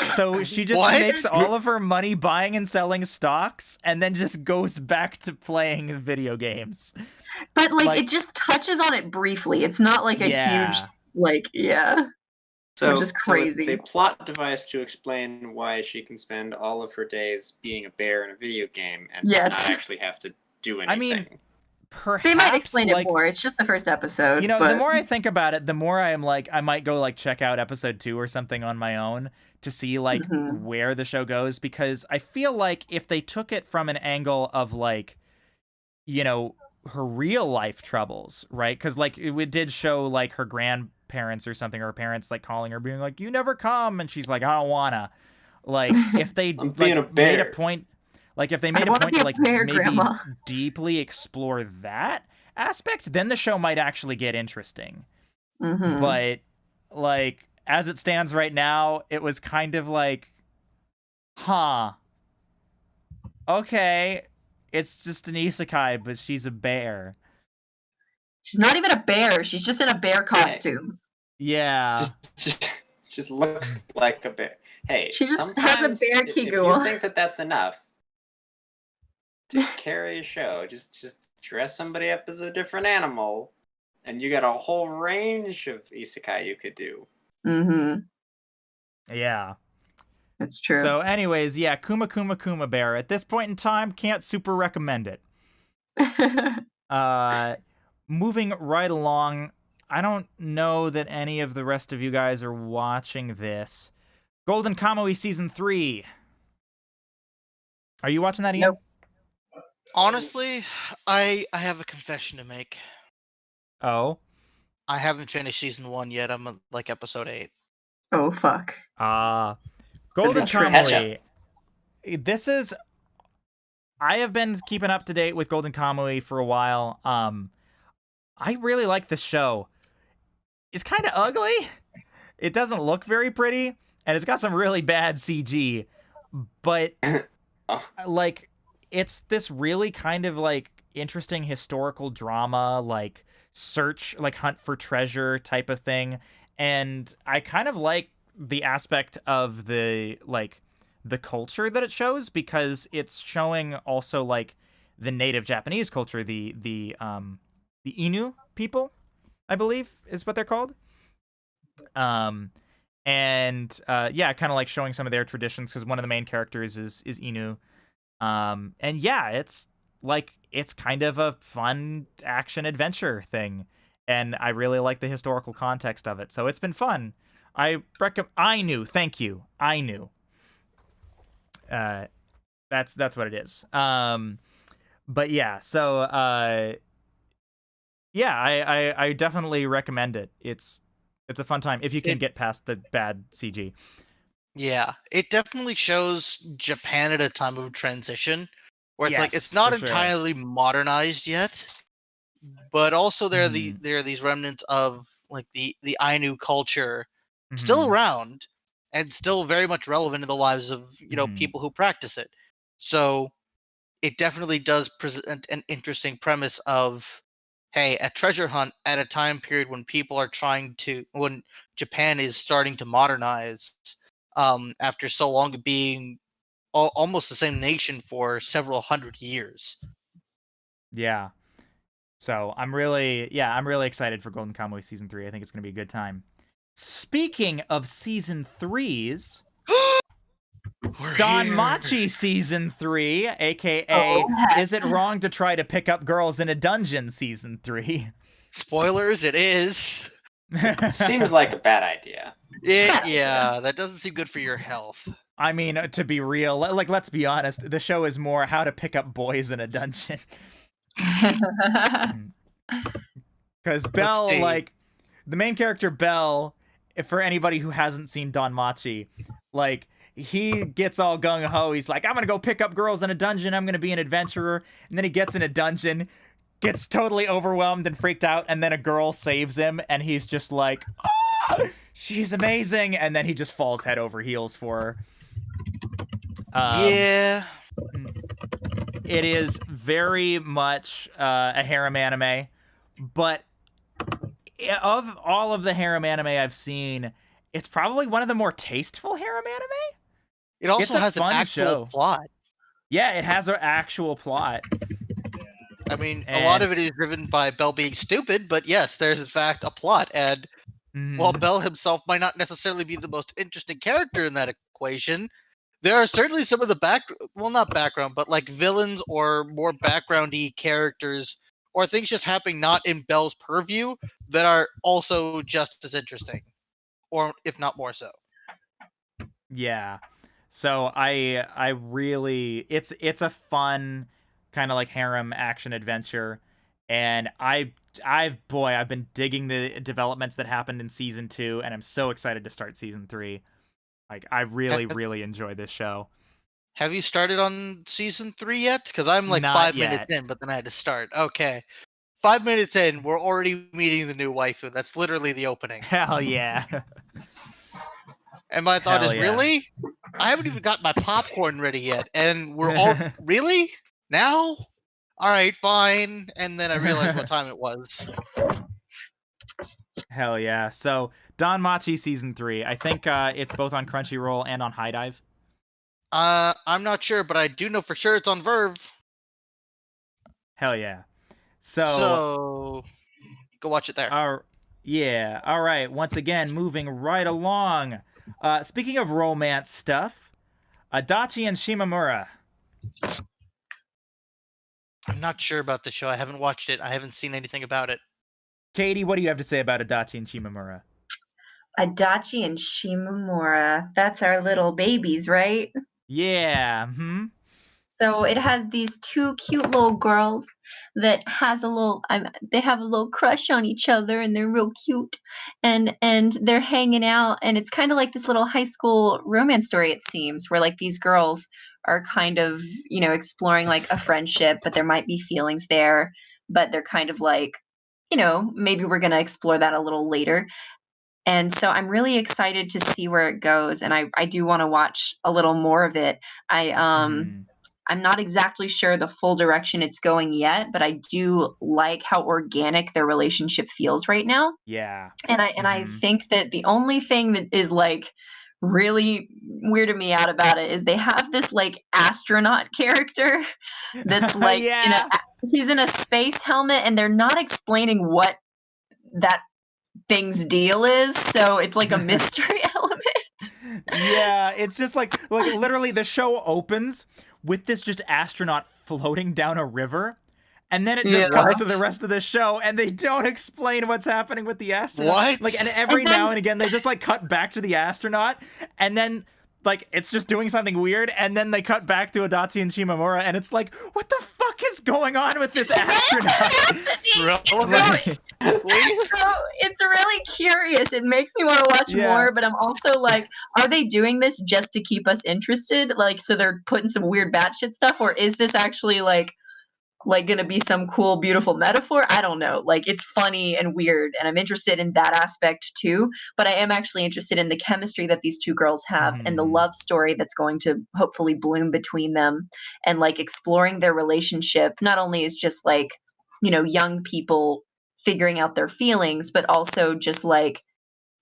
S1: So she just
S4: What?
S1: makes all of her money buying and selling stocks and then just goes back to playing video games.
S5: But like, it just touches on it briefly. It's not like a huge, like, yeah.
S2: So,
S5: Which is crazy.
S2: So it's a plot device to explain why she can spend all of her days being a bear in a video game and
S5: Yes.
S2: not actually have to do anything.
S1: I mean, perhaps
S5: They might explain
S1: like,
S5: it more. It's just the first episode.
S1: You know,
S5: but...
S1: the more I think about it, the more I am like, I might go like check out episode 2 or something on my own to see like where the show goes, because I feel like if they took it from an angle of like, you know, her real life troubles, right? Because like it did show like her grandparents or something, or her parents like calling her being like, you never come, and she's like, I don't wanna. Like, if they like made a point, like if they made a point to like
S5: bear,
S1: maybe
S5: Grandma.
S1: deeply explore that aspect, then the show might actually get interesting. But like, as it stands right now, it was kind of like, huh, okay, it's just an isekai, but she's a bear.
S5: She's not even a bear. She's just in a bear costume.
S1: Yeah.
S2: Just looks like a bear. Hey,
S5: She just
S2: sometimes
S5: has a bear
S2: if you
S5: kiggle.
S2: think that that's enough to carry a show, just dress somebody up as a different animal, and you got a whole range of isekai you could do.
S1: Yeah.
S5: That's true.
S1: So anyways, yeah, Kuma Bear. At this point in time, can't super recommend it. Moving right along, I don't know that any of the rest of you guys are watching this. Golden Kamuy Season 3. Are you watching that, Ian?
S5: Nope.
S4: Honestly, I have a confession to make.
S1: Oh.
S4: I haven't finished season 1 yet. I'm on, like, episode 8.
S5: Oh, fuck.
S1: Golden
S2: Catch
S1: Kamuy. This is... I have been keeping up to date with Golden Kamuy for a while. I really like this show. is kind of ugly. It doesn't look very pretty, and it's got some really bad CG. But like, it's this really kind of like interesting historical drama, like search, like hunt for treasure type of thing. And I kind of like the aspect of the culture that it shows, because it's showing also like the native Japanese culture, the Inu people, I believe is what they're called. And yeah, kind of like showing some of their traditions, because one of the main characters is Inu. And yeah, it's kind of a fun action adventure thing, and I really like the historical context of it, so it's been fun. I knew. Thank you. I knew. That's what it is. But yeah, so yeah, I definitely recommend it. It's a fun time if you can get past the bad CG.
S4: Yeah, it definitely shows Japan at a time of transition, where it's like
S1: Yes,
S4: it's not
S1: for sure.
S4: entirely modernized yet, but also there
S1: Mhm.
S4: are these remnants of like the Ainu culture still
S1: Mhm.
S4: around and still very much relevant in the lives of
S1: Mhm.
S4: people who practice it. So it definitely does present an interesting premise of, hey, a treasure hunt at a time period when when Japan is starting to modernize, after so long being almost the same nation for several hundred years.
S1: Yeah. So I'm really excited for Golden Kamuy Season 3. I think it's going to be a good time. Speaking of Season 3s, DanMachi Season 3, aka Is It Wrong to Try to Pick Up Girls in a Dungeon Season 3.
S4: Spoilers, it is.
S2: Seems like a bad idea.
S4: Yeah, that doesn't seem good for your health.
S1: I mean, to be real, like, let's be honest, the show is more how to pick up boys in a dungeon. Because Belle, like, the main character Belle, for anybody who hasn't seen DanMachi, like, he gets all gung-ho. He's like, I'm gonna go pick up girls in a dungeon, I'm gonna be an adventurer. And then he gets in a dungeon, gets totally overwhelmed and freaked out, and then a girl saves him, and he's just like, ah, she's amazing, and then he just falls head over heels for her.
S4: Yeah.
S1: It is very much a harem anime, but of all of the harem anime I've seen, it's probably one of the more tasteful harem anime.
S4: It also
S1: It's a
S4: has an
S1: fun
S4: actual
S1: show.
S4: plot.
S1: Yeah, it has an actual plot.
S4: I mean, a lot of it is driven by Belle being stupid, but yes, there's in fact a plot. And while Belle himself might not necessarily be the most interesting character in that equation, there are certainly some of the not background, but like villains or more backgroundy characters or things just happening not in Belle's purview that are also just as interesting, or if not more so.
S1: Yeah. So I really, it's a fun kind of like harem action adventure, and I've been digging the developments that happened in Season 2, and I'm so excited to start Season 3. Like, I really enjoy this show.
S4: Have you started on Season 3 yet? Because I'm like
S1: Not
S4: 5
S1: yet.
S4: minutes in, but then I had to start. Okay. 5 minutes in, we're already meeting the new waifu. That's literally the opening.
S1: Hell yeah.
S4: And my thought
S1: Hell
S4: is,
S1: yeah.
S4: really? I haven't even got my popcorn ready yet. And we're all, really? Now? Alright, fine. And then I realized what time it was.
S1: Hell yeah. So, DanMachi Season 3. I think it's both on Crunchyroll and on High Dive.
S4: I'm not sure, but I do know for sure it's on Verve.
S1: Hell yeah.
S4: So go watch it there.
S1: Yeah. All right. Once again, moving right along. Speaking of romance stuff, Adachi and Shimamura.
S4: I'm not sure about the show. I haven't watched it. I haven't seen anything about it.
S1: Katie, what do you have to say about Adachi and Shimamura?
S5: Adachi and Shimamura. That's our little babies, right?
S1: Yeah.
S5: So it has these two cute little girls that they have a little crush on each other, and they're real cute, and they're hanging out, and it's kind of like this little high school romance story, it seems, where like these girls are kind of, exploring like a friendship, but there might be feelings there, but they're kind of like maybe we're going to explore that a little later. And so I'm really excited to see where it goes, and I do want to watch a little more of it. I'm not exactly sure the full direction it's going yet, but I do like how organic their relationship feels right now.
S1: Yeah.
S5: And I think that the only thing that is like really weirded me out about it is they have this like astronaut character that's like
S1: Yeah.
S5: he's in a space helmet, and they're not explaining what that thing's deal is, so it's like a mystery element.
S1: Yeah, it's just like literally the show opens with this just astronaut floating down a river, and then it just cuts to the rest of the show, and they don't explain what's happening with the astronaut.
S4: What?
S1: And every now and again they just cut back to the astronaut, and then it's just doing something weird, and then they cut back to Adachi and Shimamura, and it's like, what the fuck is going on with this astronaut?
S5: It's really curious. It makes me want to watch more, but I'm also like, are they doing this just to keep us interested? So they're putting some weird batshit stuff, or is this actually gonna be some cool, beautiful metaphor? I don't know. It's funny and weird, and I'm interested in that aspect too. But I am actually interested in the chemistry that these two girls have, and the love story that's going to hopefully bloom between them, and exploring their relationship. Not only is just young people figuring out their feelings, but also just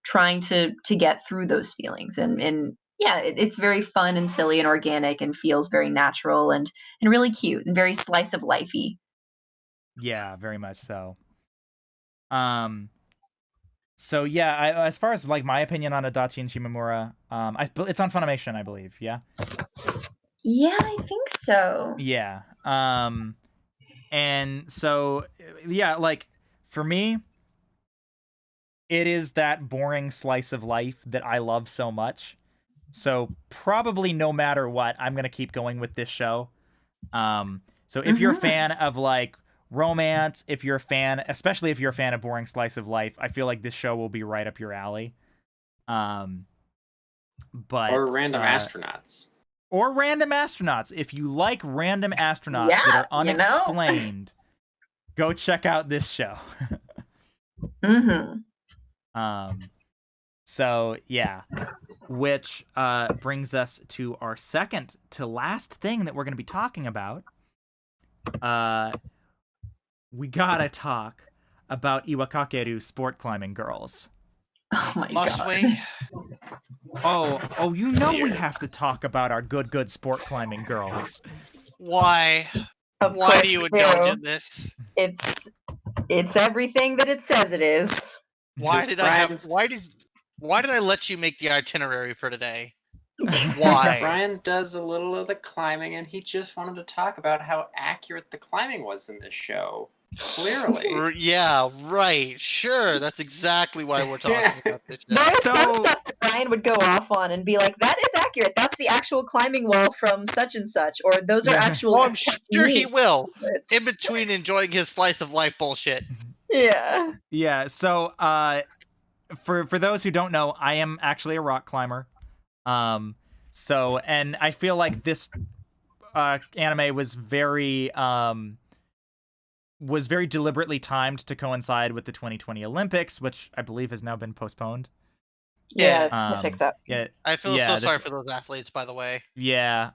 S5: trying to get through those feelings. And yeah, it's very fun and silly and organic, and feels very natural and really cute and very slice of lifey.
S1: Yeah, very much so. So yeah, as far as my opinion on Adachi and Shimamura, it's on Funimation, I believe. Yeah.
S5: Yeah, I think so.
S1: Yeah. And so yeah, for me, it is that boring slice of life that I love so much. So probably no matter what, I'm gonna keep going with this show. So if you're a fan of romance, especially if you're a fan of boring slice of life, I feel like this show will be right up your alley. But
S2: or random astronauts.
S1: Or random astronauts. If you like random astronauts that are unexplained, go check out this show. So yeah, which brings us to our second to last thing that we're going to be talking about. We gotta talk about Iwa-Kakeru sport climbing girls.
S5: Oh my
S4: Must
S5: god.
S4: we?
S1: Oh, we have to talk about our good sport climbing girls.
S4: Why? Why do you indulge in this?
S5: It's everything that it says it is.
S4: Why did I let you make the itinerary for today? Why?
S2: Brian does a little of the climbing, and he just wanted to talk about how accurate the climbing was in this show. Clearly.
S4: Yeah, right. Sure, that's exactly why we're talking about this show.
S5: There's some stuff that Brian would go off on and be like, that is accurate. That's the actual climbing wall from such and such. Or those are actual...
S4: Oh, I'm sure he will. In between enjoying his slice of life bullshit.
S5: Yeah.
S1: Yeah, so for those who don't know, I am actually a rock climber. And I feel like this anime was very deliberately timed to coincide with the 2020 Olympics, which I believe has now been postponed.
S5: Yeah, fix up.
S1: Yeah,
S4: I feel so sorry for those athletes, by the way.
S1: Yeah.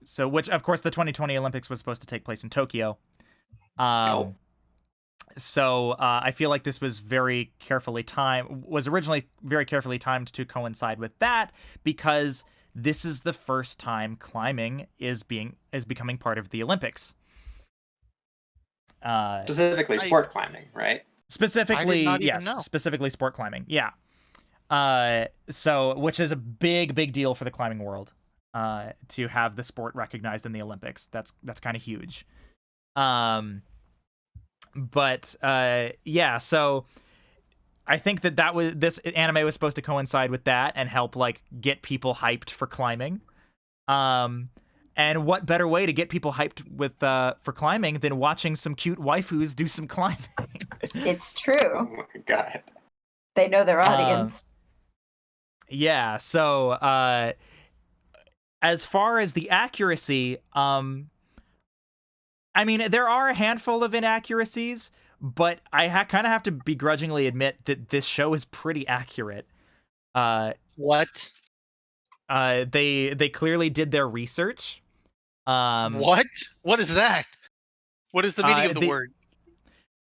S1: So which of course the 2020 Olympics was supposed to take place in Tokyo. So I feel like this was originally very carefully timed to coincide with that, because this is the first time climbing is becoming part of the Olympics.
S2: Specifically sport climbing, right?
S1: Specifically,
S4: yes.
S1: Specifically sport climbing, yeah. So which is a big deal for the climbing world, to have the sport recognized in the Olympics. That's kind of huge. But yeah, so I think this anime was supposed to coincide with that and help get people hyped for climbing. And what better way to get people hyped for climbing than watching some cute waifus do some climbing?
S5: It's true.
S2: Oh my god.
S5: They know their audience.
S1: Yeah, so as far as the accuracy, I mean, there are a handful of inaccuracies, but I kind of have to begrudgingly admit that this show is pretty accurate.
S4: What?
S1: They clearly did their research.
S4: What? What is that? What is the meaning of the word?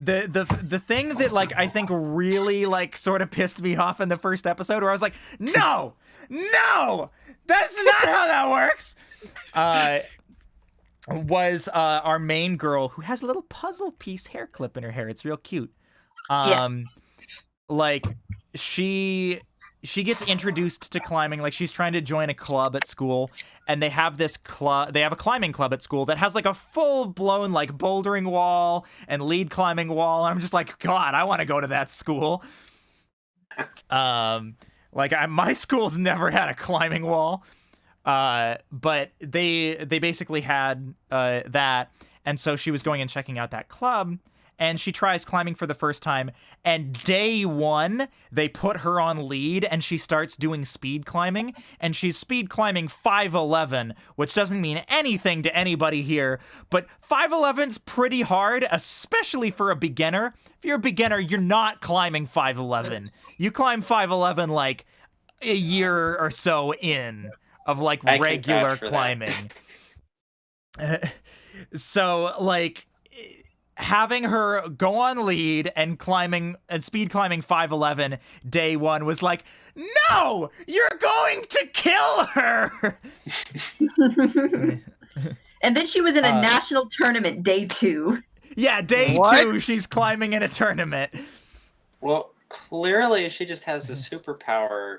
S1: The thing that like I think really like sort of pissed me off in the first episode, where I was like, no, that's not how that works. Was our main girl, who has a little puzzle piece hair clip in her hair. It's real cute. Like she gets introduced to climbing. Like she's trying to join a club at school, and they have this club. They have a climbing club at school that has like a full blown like bouldering wall and lead climbing wall. I'm just like, God, I want to go to that school. My school's never had a climbing wall. But they basically had that, and so she was going and checking out that club, and she tries climbing for the first time, and day one they put her on lead, and she starts doing speed climbing, and she's speed climbing 5'11", which doesn't mean anything to anybody here, but 5'11's pretty hard, especially for a beginner. If you're a beginner, you're not climbing 5'11. You climb 5'11 like a year or so in of like regular climbing. So like having her go on lead and climbing and speed climbing 5'11 day one was like, no, you're going to kill her.
S5: And then she was in a national tournament day 2.
S1: Yeah, day 2 she's climbing in a tournament.
S2: Well, clearly she just has the superpower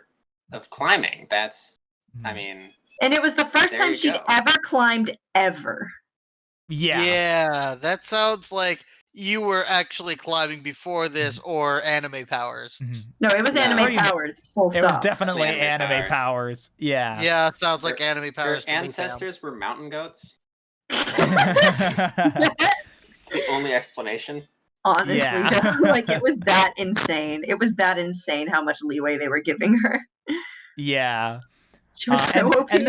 S2: of climbing. That's, I mean...
S5: And it was the first time she'd ever climbed, ever.
S1: Yeah.
S4: Yeah, that sounds like you were actually climbing before this, or anime powers.
S5: No, it was anime powers, full stop.
S1: It was definitely anime powers. Yeah.
S4: Yeah, it sounds like anime powers.
S2: Her ancestors were mountain goats.
S1: It's
S2: the only explanation.
S5: Honestly, though, like it was that insane. It was that insane how much leeway they were giving her.
S1: Yeah.
S5: She was so OP.
S1: And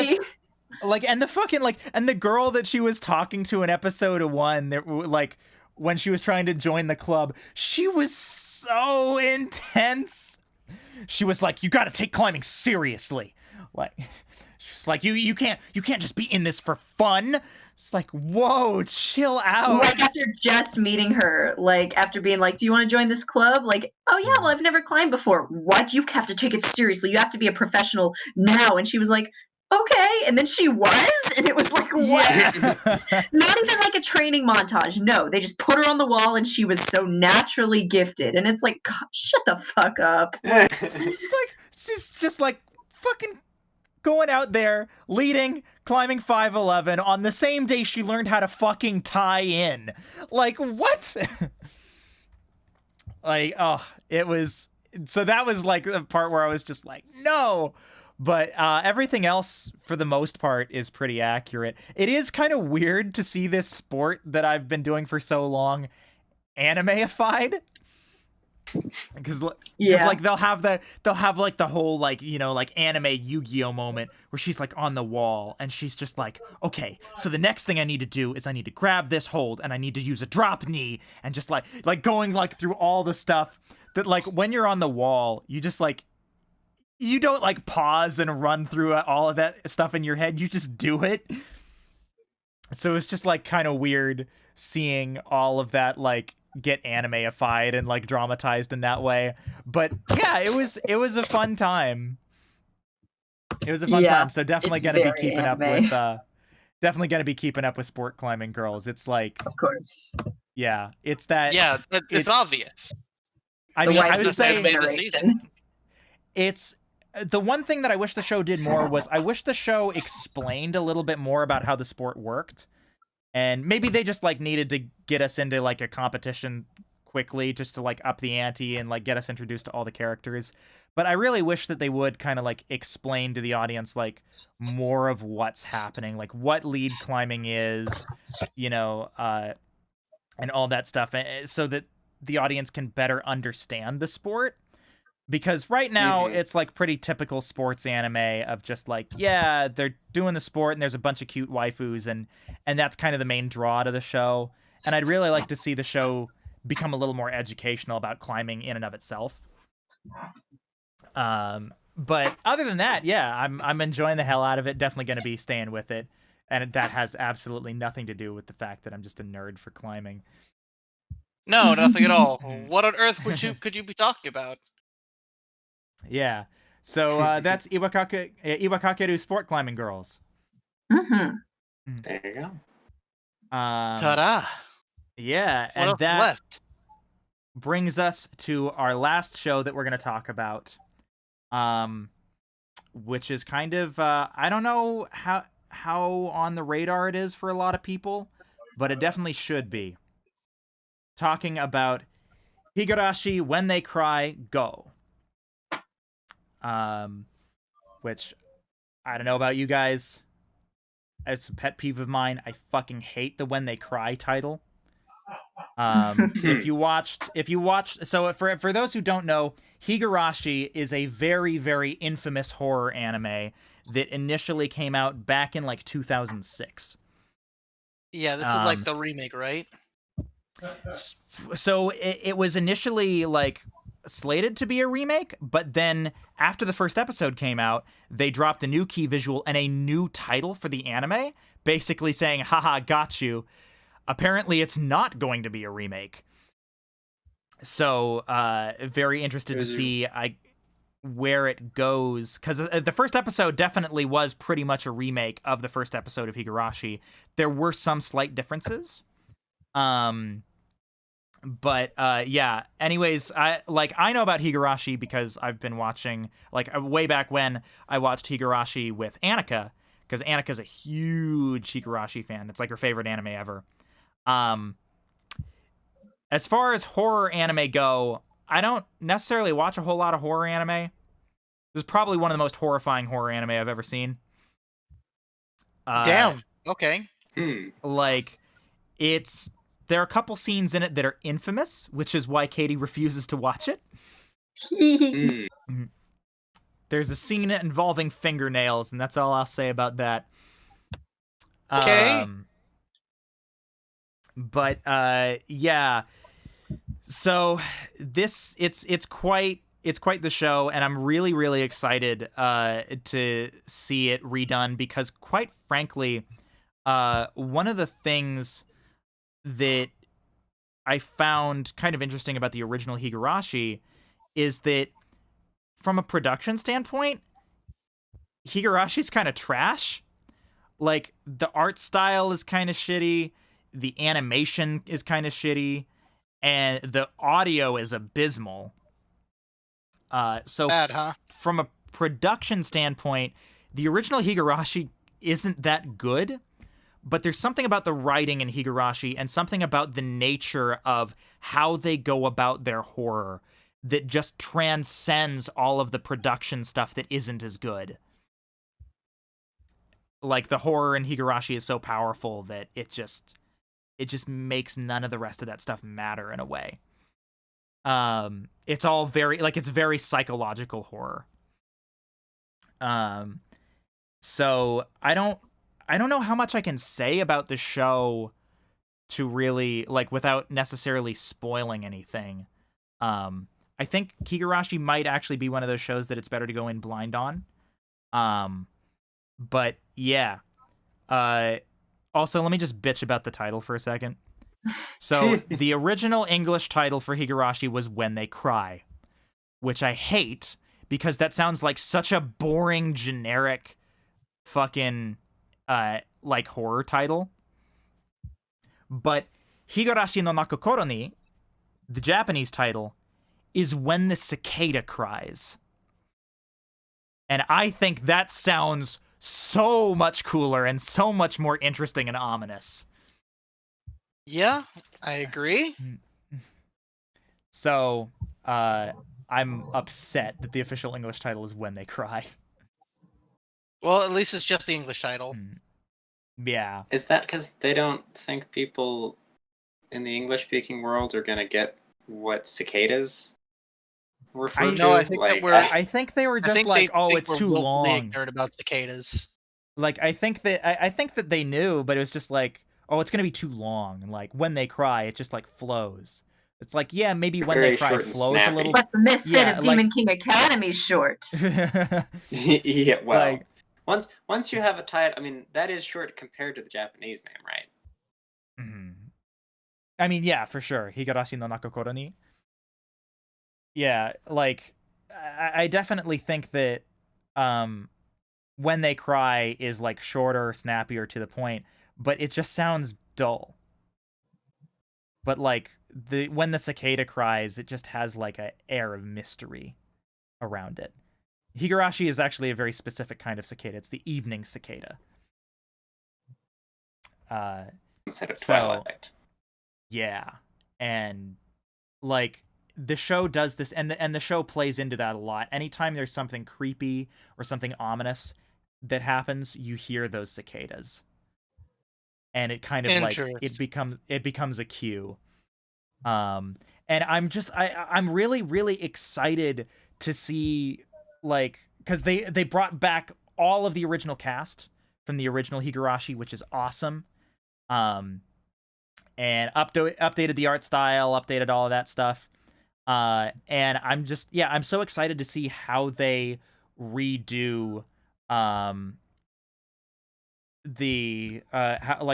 S1: the girl that she was talking to in episode 1, that like when she was trying to join the club, she was so intense. She was like, "You got to take climbing seriously." Like, she's like, "You can't just be in this for fun." It's like, whoa, chill out.
S5: Like after just meeting her, like after being like, do you want to join this club? Like, oh yeah, well I've never climbed before. What? You have to take it seriously. You have to be a professional now. And she was like, okay. And then she was, and it was like, what?
S1: Yeah.
S5: Not even like a training montage. No, they just put her on the wall and she was so naturally gifted. And it's like, God, shut the fuck up.
S1: It's like, she's just like fucking going out there, leading, climbing 5'11 on the same day she learned how to fucking tie in. Like, what? Like, oh, it was... So that was, like, the part where I was just like, no! But everything else, for the most part, is pretty accurate. It is kind of weird to see this sport that I've been doing for so long anime-ified. Because like they'll have like the whole like, you know, like anime Yu-Gi-Oh moment where she's like on the wall and she's just like, okay, so the next thing I need to do is I need to grab this hold and I need to use a drop knee, and just like going like through all the stuff that like when you're on the wall, you just like, you don't like pause and run through all of that stuff in your head, you just do it. So it's just like kind of weird seeing all of that like get anime-ified and like dramatized in that way. But yeah, it was a fun time. It was a fun time. So definitely gonna be keeping up with sport climbing girls. It's like,
S5: of course.
S1: Yeah, it's that.
S4: Yeah, it's obvious.
S1: I mean, I would say it's the one thing that I wish the show did more was I wish the show explained a little bit more about how the sport worked. And maybe they just like needed to get us into like a competition quickly just to like up the ante and like get us introduced to all the characters. But I really wish that they would kind of like explain to the audience like more of what's happening, like what lead climbing is, you know, and all that stuff, so that the audience can better understand the sport. Because right now,
S2: Mhm.
S1: it's like pretty typical sports anime of just like, yeah, they're doing the sport and there's a bunch of cute waifus and that's kind of the main draw to the show. And I'd really like to see the show become a little more educational about climbing in and of itself. But other than that, yeah, I'm enjoying the hell out of it. Definitely going to be staying with it. And that has absolutely nothing to do with the fact that I'm just a nerd for climbing.
S4: No, nothing at all. What on earth could you be talking about?
S1: Yeah. So that's Iwa-Kakeru Sport Climbing Girls.
S5: Mhm.
S2: There you go.
S4: Ta-da!
S1: Yeah,
S4: What
S1: and
S4: else
S1: that
S4: left?
S1: brings us to our last show that we're going to talk about, which is kind of I don't know how on the radar it is for a lot of people, but it definitely should be. Talking about Higurashi When They Cry Go. Which I don't know about you guys. It's a pet peeve of mine. I fucking hate the When They Cry title. If you watched, so for those who don't know, Higurashi is a very, very infamous horror anime that initially came out back in like 2006.
S4: Yeah, this is like the remake, right?
S1: So it was initially like slated to be a remake, but then after the first episode came out, they dropped a new key visual and a new title for the anime, basically saying, haha, got you. Apparently, it's not going to be a remake. So, very interested to see where it goes. Because the first episode definitely was pretty much a remake of the first episode of Higurashi. There were some slight differences. But yeah. Anyways, I know about Higurashi because I've been watching way back when I watched Higurashi with Annika, because Annika's a huge Higurashi fan. It's like her favorite anime ever. As far as horror anime go, I don't necessarily watch a whole lot of horror anime. This is probably one of the most horrifying horror anime I've ever seen.
S4: Damn. Okay.
S1: Like, there are a couple scenes in it that are infamous, which is why Katie refuses to watch it. There's a scene involving fingernails, and that's all I'll say about that.
S4: Okay.
S1: But yeah. So it's quite the show, and I'm really, really excited to see it redone, because quite frankly, one of the things that I found kind of interesting about the original Higurashi is that from a production standpoint, Higurashi's kind of trash. Like, the art style is kind of shitty, the animation is kind of shitty, and the audio is abysmal. So
S4: Bad, huh?
S1: from a production standpoint, the original Higurashi isn't that good, but there's something about the writing in Higurashi and something about the nature of how they go about their horror that just transcends all of the production stuff that isn't as good. Like, the horror in Higurashi is so powerful that it just makes none of the rest of that stuff matter in a way. It's all very, it's very psychological horror. So I don't know how much I can say about the show to really, without necessarily spoiling anything. I think Higurashi might actually be one of those shows that it's better to go in blind on. But yeah. Also, let me just bitch about the title for a second. So, the original English title for Higurashi was When They Cry, which I hate because that sounds like such a boring, generic fucking, horror title. But Higurashi no Nakokoro ni, the Japanese title, is When the Cicada Cries. And I think that sounds so much cooler and so much more interesting and ominous.
S4: Yeah, I agree.
S1: So, I'm upset that the official English title is When They Cry.
S4: Well, at least it's just the English title.
S1: Yeah.
S2: Is that because they don't think people in the English-speaking world are going to get what cicadas refer to?
S4: No, I think that
S2: like,
S4: we're-
S1: I think they were
S4: I
S1: just
S4: think
S1: like,
S4: they
S1: oh,
S4: think
S1: it's
S4: we're
S1: too
S4: willfully
S1: long.
S4: ignorant about cicadas.
S1: Like I think that they knew, but it was just like, oh, it's gonna be too long. And like when they cry, it just like flows. It's like, yeah, maybe when
S2: Very
S1: they cry
S2: short and
S1: flows a
S2: snappy.
S1: little.
S5: But the Misfit
S1: Yeah,
S5: of
S1: like-
S5: Demon King Academy short.
S2: Yeah, well,
S1: Like-
S2: once you have a title, I mean, that is short compared to the Japanese name, right?
S1: Mhm. I mean, yeah, for sure. Higurashi no Nakokoro ni. Yeah, like I definitely think that when they cry is like shorter, snappier, to the point, but it just sounds dull. But like when the cicada cries, it just has like an air of mystery around it. Higurashi is actually a very specific kind of cicada. It's the evening cicada.
S2: Instead of
S1: So-
S2: Twilight.
S1: Yeah, and like the show does this, and the show plays into that a lot. Anytime there's something creepy or something ominous that happens, you hear those cicadas, and it kind of like it becomes a cue. And I'm really excited to see, like, because they brought back all of the original cast from the original Higurashi, which is awesome. And updated the art style, updated all of that stuff. And I'm so excited to see how they redo like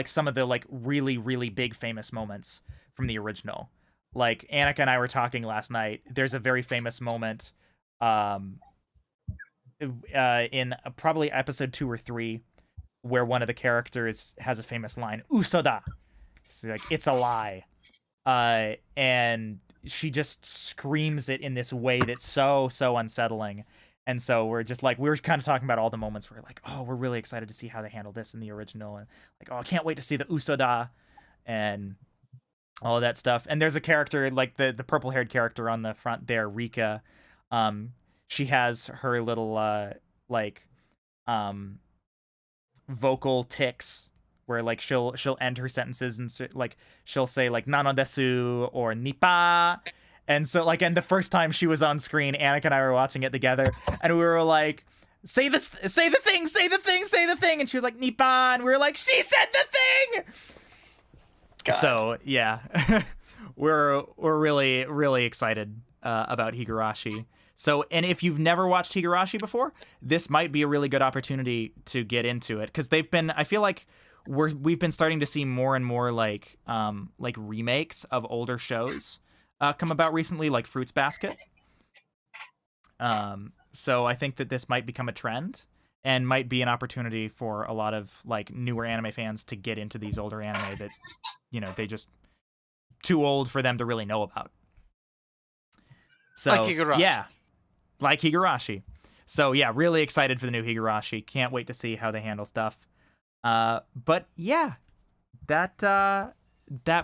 S1: some of the like really big famous moments from the original. Like Annika and I were talking last night. There's a very famous moment in probably episode 2 or 3 where one of the characters has a famous line, "Usoda." It's like, it's a lie. And she just screams it in this way that's so unsettling. And so we were kind of talking about all the moments where like, oh, we're really excited to see how they handle this in the original, and like, oh, I can't wait to see the Usoda and all of that stuff. And there's a character, like the purple-haired character on the front there, Rika. She has her little vocal tics where like she'll end her sentences and like she'll say like "nano desu" or "nipa," and so like, and the first time she was on screen, Annika and I were watching it together, and we were like, say the thing," and she was like "nipa," and we were like, "She said the thing."
S2: God.
S1: So yeah, we're really excited about Higurashi. So, and if you've never watched Higurashi before, this might be a really good opportunity to get into it, because I feel like we've been starting to see more and more like remakes of older shows come about recently, like Fruits Basket. So I think that this might become a trend and might be an opportunity for a lot of like newer anime fans to get into these older anime that, you know, they just too old for them to really know about. So
S4: Like Higurashi.
S1: yeah, like Higurashi. So yeah, really excited for the new Higurashi. Can't wait to see how they handle stuff. But yeah, that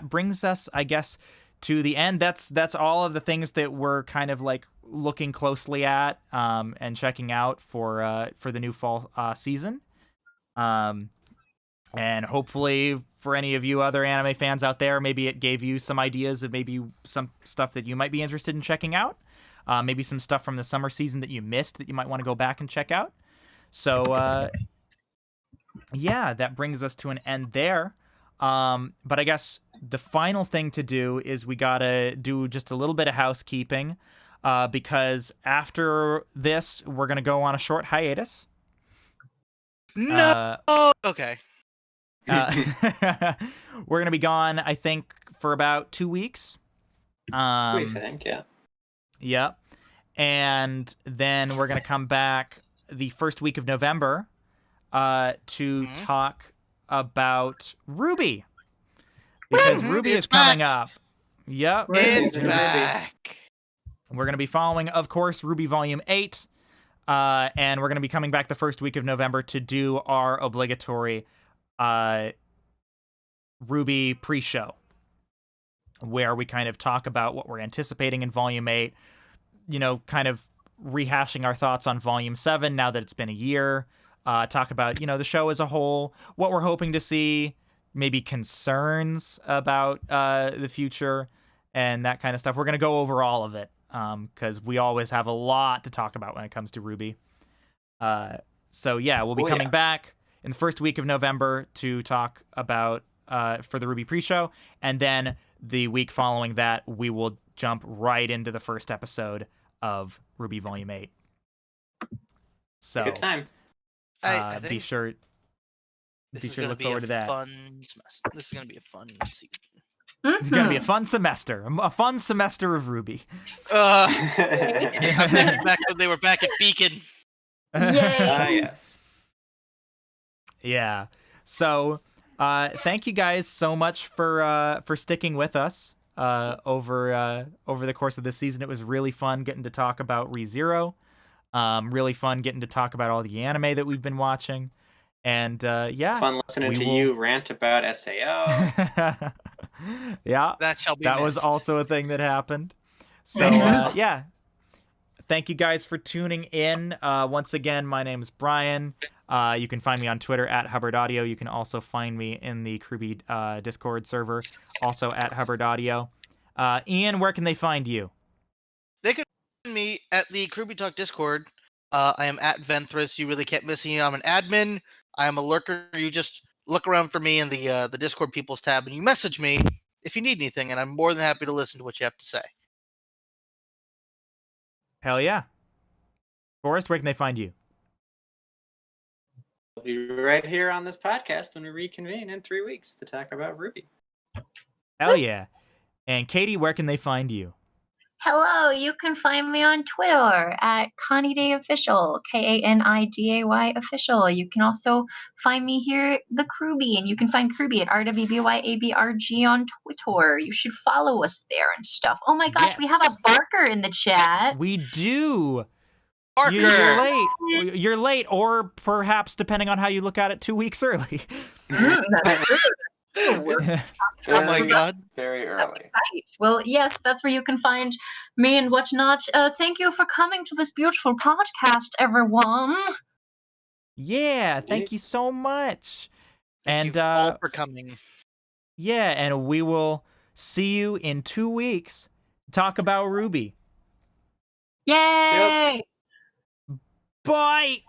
S1: brings us, I guess, to the end. That's all of the things that we're kind of like looking closely at and checking out for the new fall season. And hopefully for any of you other anime fans out there, maybe it gave you some ideas of maybe some stuff that you might be interested in checking out. Maybe some stuff from the summer season that you missed that you might want to go back and check out. So yeah, that brings us to an end there. But I guess the final thing to do is we gotta do just a little bit of housekeeping, because after this, we're gonna go on a short hiatus.
S4: No. Okay.
S1: We're gonna be gone, I think, for about 2 weeks.
S2: Weeks, I think, yeah.
S1: Yep. And then we're gonna come back the first week of November to talk about RWBY, because RWBY is coming up. Yep.
S4: It's
S2: RWBY.
S4: back.
S1: We're going to be following, of course, RWBY Volume 8, and we're going to be coming back the first week of November to do our obligatory RWBY pre-show, where we kind of talk about what we're anticipating in Volume 8, you know, kind of rehashing our thoughts on Volume 7 now that it's been a year. Talk about, you know, the show as a whole, what we're hoping to see, maybe concerns about the future, and that kind of stuff. We're going to go over all of it because we always have a lot to talk about when it comes to RWBY. So yeah, we'll be coming back in the first week of November to talk about for the RWBY pre-show, and then the week following that, we will jump right into the first episode of RWBY Volume 8. So
S2: Good time.
S4: I think
S1: be sure to look forward to that.
S4: This is gonna be a fun season.
S1: It's gonna be a fun semester, of RWBY.
S4: I missed back when they were back at Beacon.
S5: Yay!
S2: Yes.
S1: Yeah. So, thank you guys so much for sticking with us over the course of this season. It was really fun getting to talk about ReZero. Really fun getting to talk about all the anime that we've been watching, and yeah,
S2: Fun listening to you rant about SAO.
S1: Yeah,
S4: that
S1: was
S4: missed.
S1: also a thing that happened. So yeah, thank you guys for tuning in. Once again, my name is Brian. You can find me on Twitter at Hubbard Audio. You can also find me in the KRWBY Discord server, also at Hubbard Audio. Ian, where can they find you?
S4: They could find me at the KRWBY Talk Discord. I am at Ventress. You really can't miss me. I'm an admin. I am a lurker. You just look around for me in the Discord People's tab, and you message me if you need anything, and I'm more than happy to listen to what you have to say.
S1: Hell yeah. Forrest, where can they find you?
S2: We'll be right here on this podcast when we reconvene in 3 weeks to talk about RWBY.
S1: Hell yeah. And Katie, where can they find you?
S3: Hello, you can find me on Twitter at Kaniday Official, KANIDAY Official. You can also find me here at the KRWBY, and you can find KRWBY at RWBYABRG on Twitter. You should follow us there and stuff. Oh my gosh, we have a Barker in the chat.
S1: We do.
S4: Barker!
S1: You're late. You're late, or perhaps, depending on how you look at it, 2 weeks early.
S5: That's true.
S4: Oh my god.
S2: Very early.
S5: Right. Well, yes, that's where you can find me and whatnot. Thank you for coming to this beautiful podcast, everyone.
S1: Yeah, thank you so much.
S4: Thank you all for coming.
S1: Yeah, and we will see you in 2 weeks to talk about RWBY.
S3: Yay!
S1: Bye!